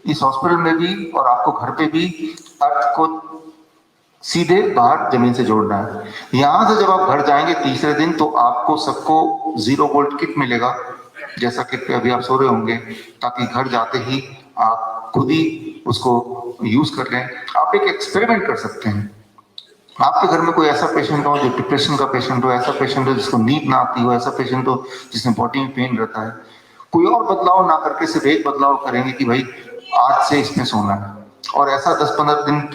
इस हॉस्पिटल में भी और आपको घर पे भी अर्थ को सीधे बाहर जमीन से जोड़ना है। यहां से जब आप घर जाएंगे तीसरे दिन, तो आपको सबको 0 वोल्ट किट मिलेगा, जैसा किट पे अभी आप सो रहे होंगे, ताकि घर जाते ही आप खुद ही उसको यूज कर लें। आप एक एक्सपेरिमेंट कर सकते हैं। आपके घर में कोई ऐसा पेशेंट हो जो डिप्रेशन का पेशेंट हो, ऐसा पेशेंट हो जिसको नींद ना आती हो, ऐसा पेशेंट हो जिसमें बॉडी में पेन रहता है, कोई और बदलाव ना करके सिर्फ एक बदलाव करेंगे कि भाई आज से इसमें सोना है, और ऐसा 10-15 दिन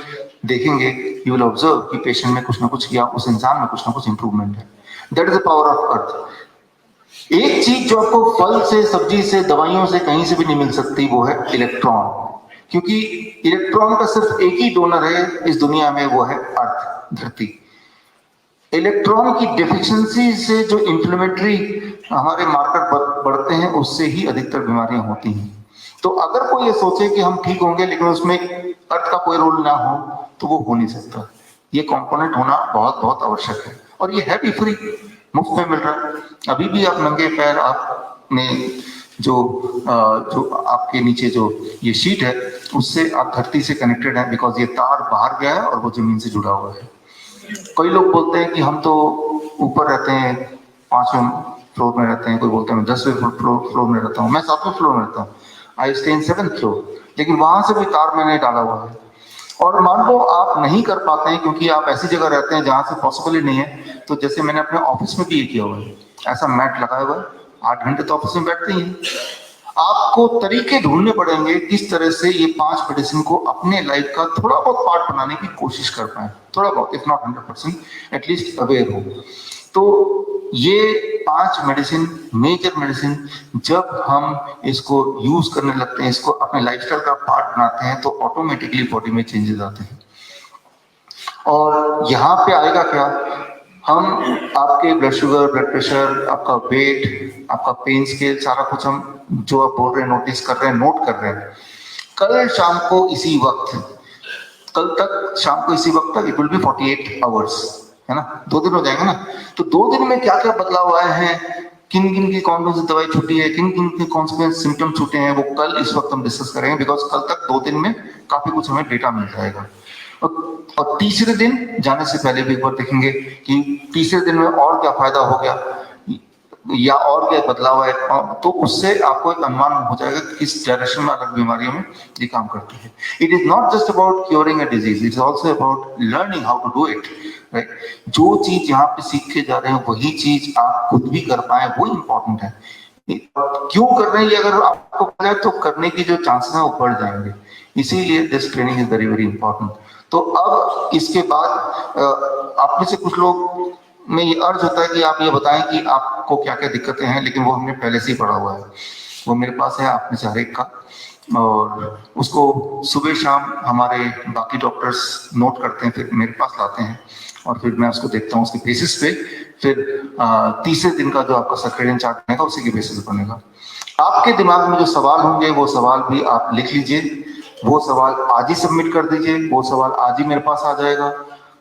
देखेंगे, यू विल ऑब्जर्व कि पेशेंट में कुछ ना कुछ किया, उस इंसान में कुछ ना कुछ इंप्रूवमेंट है। That is the power of अर्थ। एक चीज जो आपको फल से, सब्जी से, दवाइयों से कहीं से भी नहीं मिल सकती, वो है इलेक्ट्रॉन। क्योंकि इलेक्ट्रॉन का सिर्फ एक ही डोनर है इस दुनिया में, वो है अर्थ, धरती। इलेक्ट्रॉन की डेफिशिएंसी से जो इंफ्लेमेटरी हमारे मार्कर बढ़ते हैं, उससे ही अधिकतर बीमारियां होती हैं। तो अगर कोई ये सोचे कि हम ठीक होंगे लेकिन उसमें अर्थ का कोई रोल ना हो, तो वो हो नहीं सकता। ये कंपोनेंट होना बहुत बहुत आवश्यक है, और ये है भी फ्री, मुफ्त में मिल रहा है। अभी भी आप नंगे पैर, आपने जो आपके नीचे जो ये शीट है, उससे आप धरती से कनेक्टेड हैं, बिकॉज ये तार बाहर गया है और वो जमीन से जुड़ा हुआ है। कई लोग बोलते हैं कि हम तो ऊपर रहते हैं, 5वें फ्लोर में रहते हैं, कोई बोलते हैं मैं 10वें फ्लोर में रहता हूँ, मैं 7वें फ्लोर में रहता हूँ, I stay in 7th floor, लेकिन वहां से भी तार मैंने डाला हुआ है। और मान लो आप नहीं कर पाते हैं क्योंकि आप ऐसी जगह रहते हैं जहां से पॉसिबल ही नहीं है, तो जैसे मैंने अपने ऑफिस में भी ये किया हुआ है, ऐसा मैट लगाया हुआ है, 8 घंटे तो ऑफिस में बैठते ही हैं। आपको तरीके ढूंढने पड़ेंगे किस तरह से ये 5 मेडिसिन को अपने लाइफ का थोड़ा बहुत पार्ट बनाने की कोशिश कर पाए, थोड़ा बहुत, इफ नॉट 100%, एटलीस्ट अवेयर हो। तो ये 5 मेडिसिन, मेजर मेडिसिन, जब हम इसको यूज करने लगते हैं, इसको अपने लाइफस्टाइल का पार्ट बनाते हैं, तो ऑटोमेटिकली बॉडी में चेंजेस आते हैं। और यहाँ पे आएगा क्या, हम आपके ब्लड शुगर, ब्लड प्रेशर, आपका वेट, आपका पेन स्केल, सारा कुछ हम जो आप बोल रहे हैं, नोटिस कर रहे हैं, नोट कर रहे हैं। कल शाम को इसी वक्त, कल तक शाम को इसी वक्त तक, इट विल बी 48 आवर्स, है ना, 2 दिन हो जाएंगे ना। तो 2 दिन में क्या क्या बदलाव आए हैं, किन किन की कौन कौन सी दवाई छूटी है, किन किन के कौन से सिम्टम छूटे हैं, वो कल इस वक्त हम डिस्कस करेंगे, बिकॉज कल तक 2 दिन में काफी कुछ हमें डेटा मिल जाएगा। और तीसरे दिन जाने से पहले भी एक बार देखेंगे कि तीसरे दिन में और क्या फायदा हो गया या और क्या बदलाव है, तो उससे आपको एक अनुमान हो जाएगा कि किस डायरेक्शन में अलग बीमारियों में ये काम करती है। It is not just about curing a disease, it is also about learning how to do it, right. जो चीज यहाँ पे सीख के जा रहे हैं वही चीज आप खुद भी कर पाए, वो इंपॉर्टेंट है। क्यों कर रहे हैं ये अगर आपको पता है तो करने की जो चांसेस हैं वो बढ़ जाएंगे, इसीलिए this training is very very important. तो अब इसके बाद आप में से कुछ लोग में ये अर्ज होता है कि आप ये बताएं कि आपको क्या क्या दिक्कतें हैं, लेकिन वो हमने पहले से ही पढ़ा हुआ है, वो मेरे पास है आप में से हर एक का, और उसको सुबह शाम हमारे बाकी डॉक्टर्स नोट करते हैं, फिर मेरे पास लाते हैं और फिर मैं उसको देखता हूँ, उसके बेसिस पे फिर तीसरे दिन का जो आपका सर्केडियन चार्ट बनेगा उसी के बेसिस पे बनेगा। आपके दिमाग में जो सवाल होंगे वो सवाल भी आप लिख लीजिए, वो सवाल आज ही सबमिट कर दीजिए, वो सवाल आज ही मेरे पास आ जाएगा।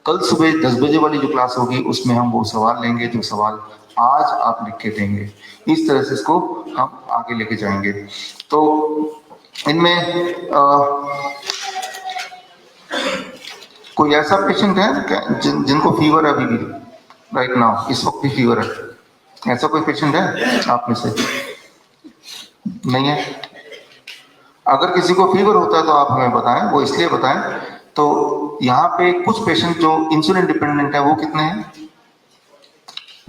कल सुबह 10 बजे वाली जो क्लास होगी उसमें हम वो सवाल लेंगे जो सवाल आज आप लिख के देंगे, इस तरह से इसको हम आगे लेके जाएंगे। तो इनमें कोई ऐसा पेशेंट है जिनको फीवर है अभी भी, राइट नाउ, इस वक्त भी फीवर है, ऐसा कोई पेशेंट है आप में से? नहीं है। अगर किसी को फीवर होता है तो आप हमें बताएं, वो इसलिए बताएं। तो यहाँ पे कुछ पेशेंट जो इंसुलिन डिपेंडेंट है वो कितने हैं?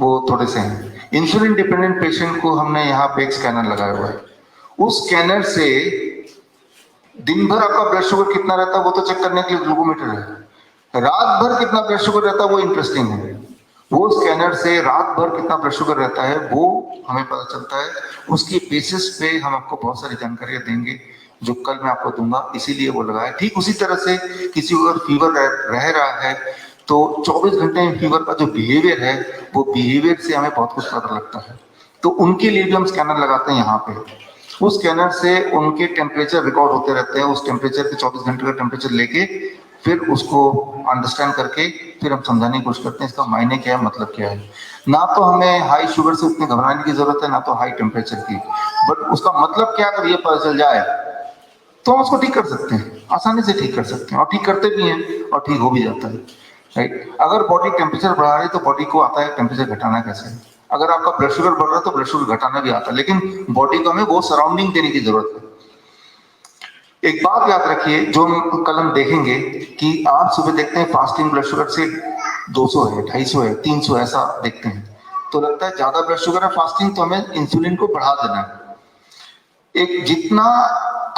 वो थोड़े से हैं। इंसुलिन डिपेंडेंट पेशेंट को हमने यहाँ पे एक स्कैनर लगाया हुआ है, उस स्कैनर से दिन भर आपका ब्लड शुगर कितना रहता है वो तो चेक करने के लिए ग्लूकोमीटर है, रात भर कितना ब्लड शुगर रहता है वो इंटरेस्टिंग है। वो स्कैनर से रात भर कितना ब्लड शुगर रहता है वो हमें पता चलता है, उसकी बेसिस पे हम आपको बहुत सारी जानकारियां देंगे जो कल मैं आपको दूंगा, इसीलिए वो लगाया। ठीक उसी तरह से किसी को अगर फीवर रह रहा है तो 24 घंटे में फीवर का जो बिहेवियर है वो बिहेवियर से हमें बहुत कुछ पता लगता है, तो उनके लिए भी हम स्कैनर लगाते हैं यहाँ पे। उस स्कैनर से उनके टेम्परेचर रिकॉर्ड होते रहते हैं, उस टेम्परेचर के 24 घंटे का टेम्परेचर लेके फिर उसको अंडरस्टैंड करके फिर हम समझाने की कोशिश करते हैं इसका मायने क्या है, मतलब क्या है। ना तो हमें हाई शुगर से उतनी घबराने की जरूरत है, ना तो हाई टेम्परेचर की, बट उसका मतलब क्या अगर ये पता चल जाए तो हम उसको ठीक कर सकते हैं, आसानी से ठीक कर सकते हैं, और ठीक करते भी हैं और ठीक हो भी जाता है, राइट। अगर बॉडी टेम्परेचर बढ़ा रही है तो बॉडी को आता है टेम्परेचर घटाना कैसे है। अगर आपका ब्लड शुगर बढ़ रहा है तो ब्लड शुगर घटाना भी आता है, लेकिन बॉडी को हमें वो सराउंडिंग देने की जरूरत है। एक बात याद रखिए जो हम कल हम देखेंगे कि आप सुबह देखते हैं फास्टिंग ब्लड शुगर से 200 है, 250 है, 300 ऐसा देखते हैं, तो लगता है ज्यादा ब्लड शुगर है फास्टिंग, तो हमें इंसुलिन को बढ़ा देना है। एक जितना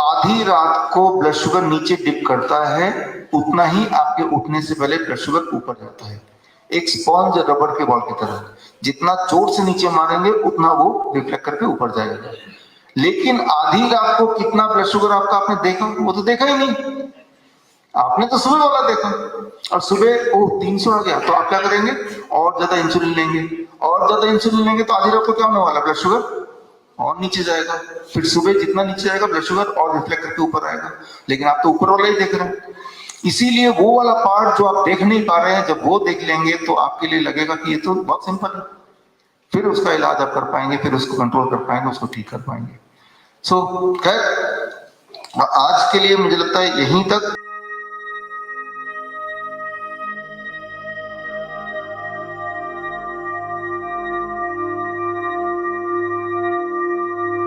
आधी रात को ब्लड शुगर नीचे डिप करता है उतना ही आपके उठने से पहले ब्लड शुगर ऊपर जाता है, एक स्पॉन्ज रबड़ के बॉल की तरह, जितना जोर से नीचे मारेंगे उतना वो रिफ्लेक्ट करके ऊपर जाएगा। लेकिन आधी रात को कितना ब्लड शुगर आपका आपने देखा, वो तो देखा ही नहीं, आपने तो सुबह वाला देखा, और सुबह ओ 300 आ गया तो आप क्या करेंगे, और ज्यादा इंसुलिन लेंगे, और ज्यादा इंसुलिन लेंगे तो आधी रात को क्या होने वाला, ब्लड शुगर और नीचे जाएगा, फिर सुबह जितना नीचे जाएगा ब्लड शुगर और रिफ्लेक्ट करके ऊपर आएगा, लेकिन आप तो ऊपर वाला ही देख रहे हैं। इसीलिए वो वाला पार्ट जो आप देख नहीं पा रहे हैं, जब वो देख लेंगे तो आपके लिए लगेगा कि ये तो बहुत सिंपल है, फिर उसका इलाज आप कर पाएंगे, फिर उसको कंट्रोल कर पाएंगे, उसको ठीक कर पाएंगे। सो खैर आज के लिए मुझे लगता है यहीं तक।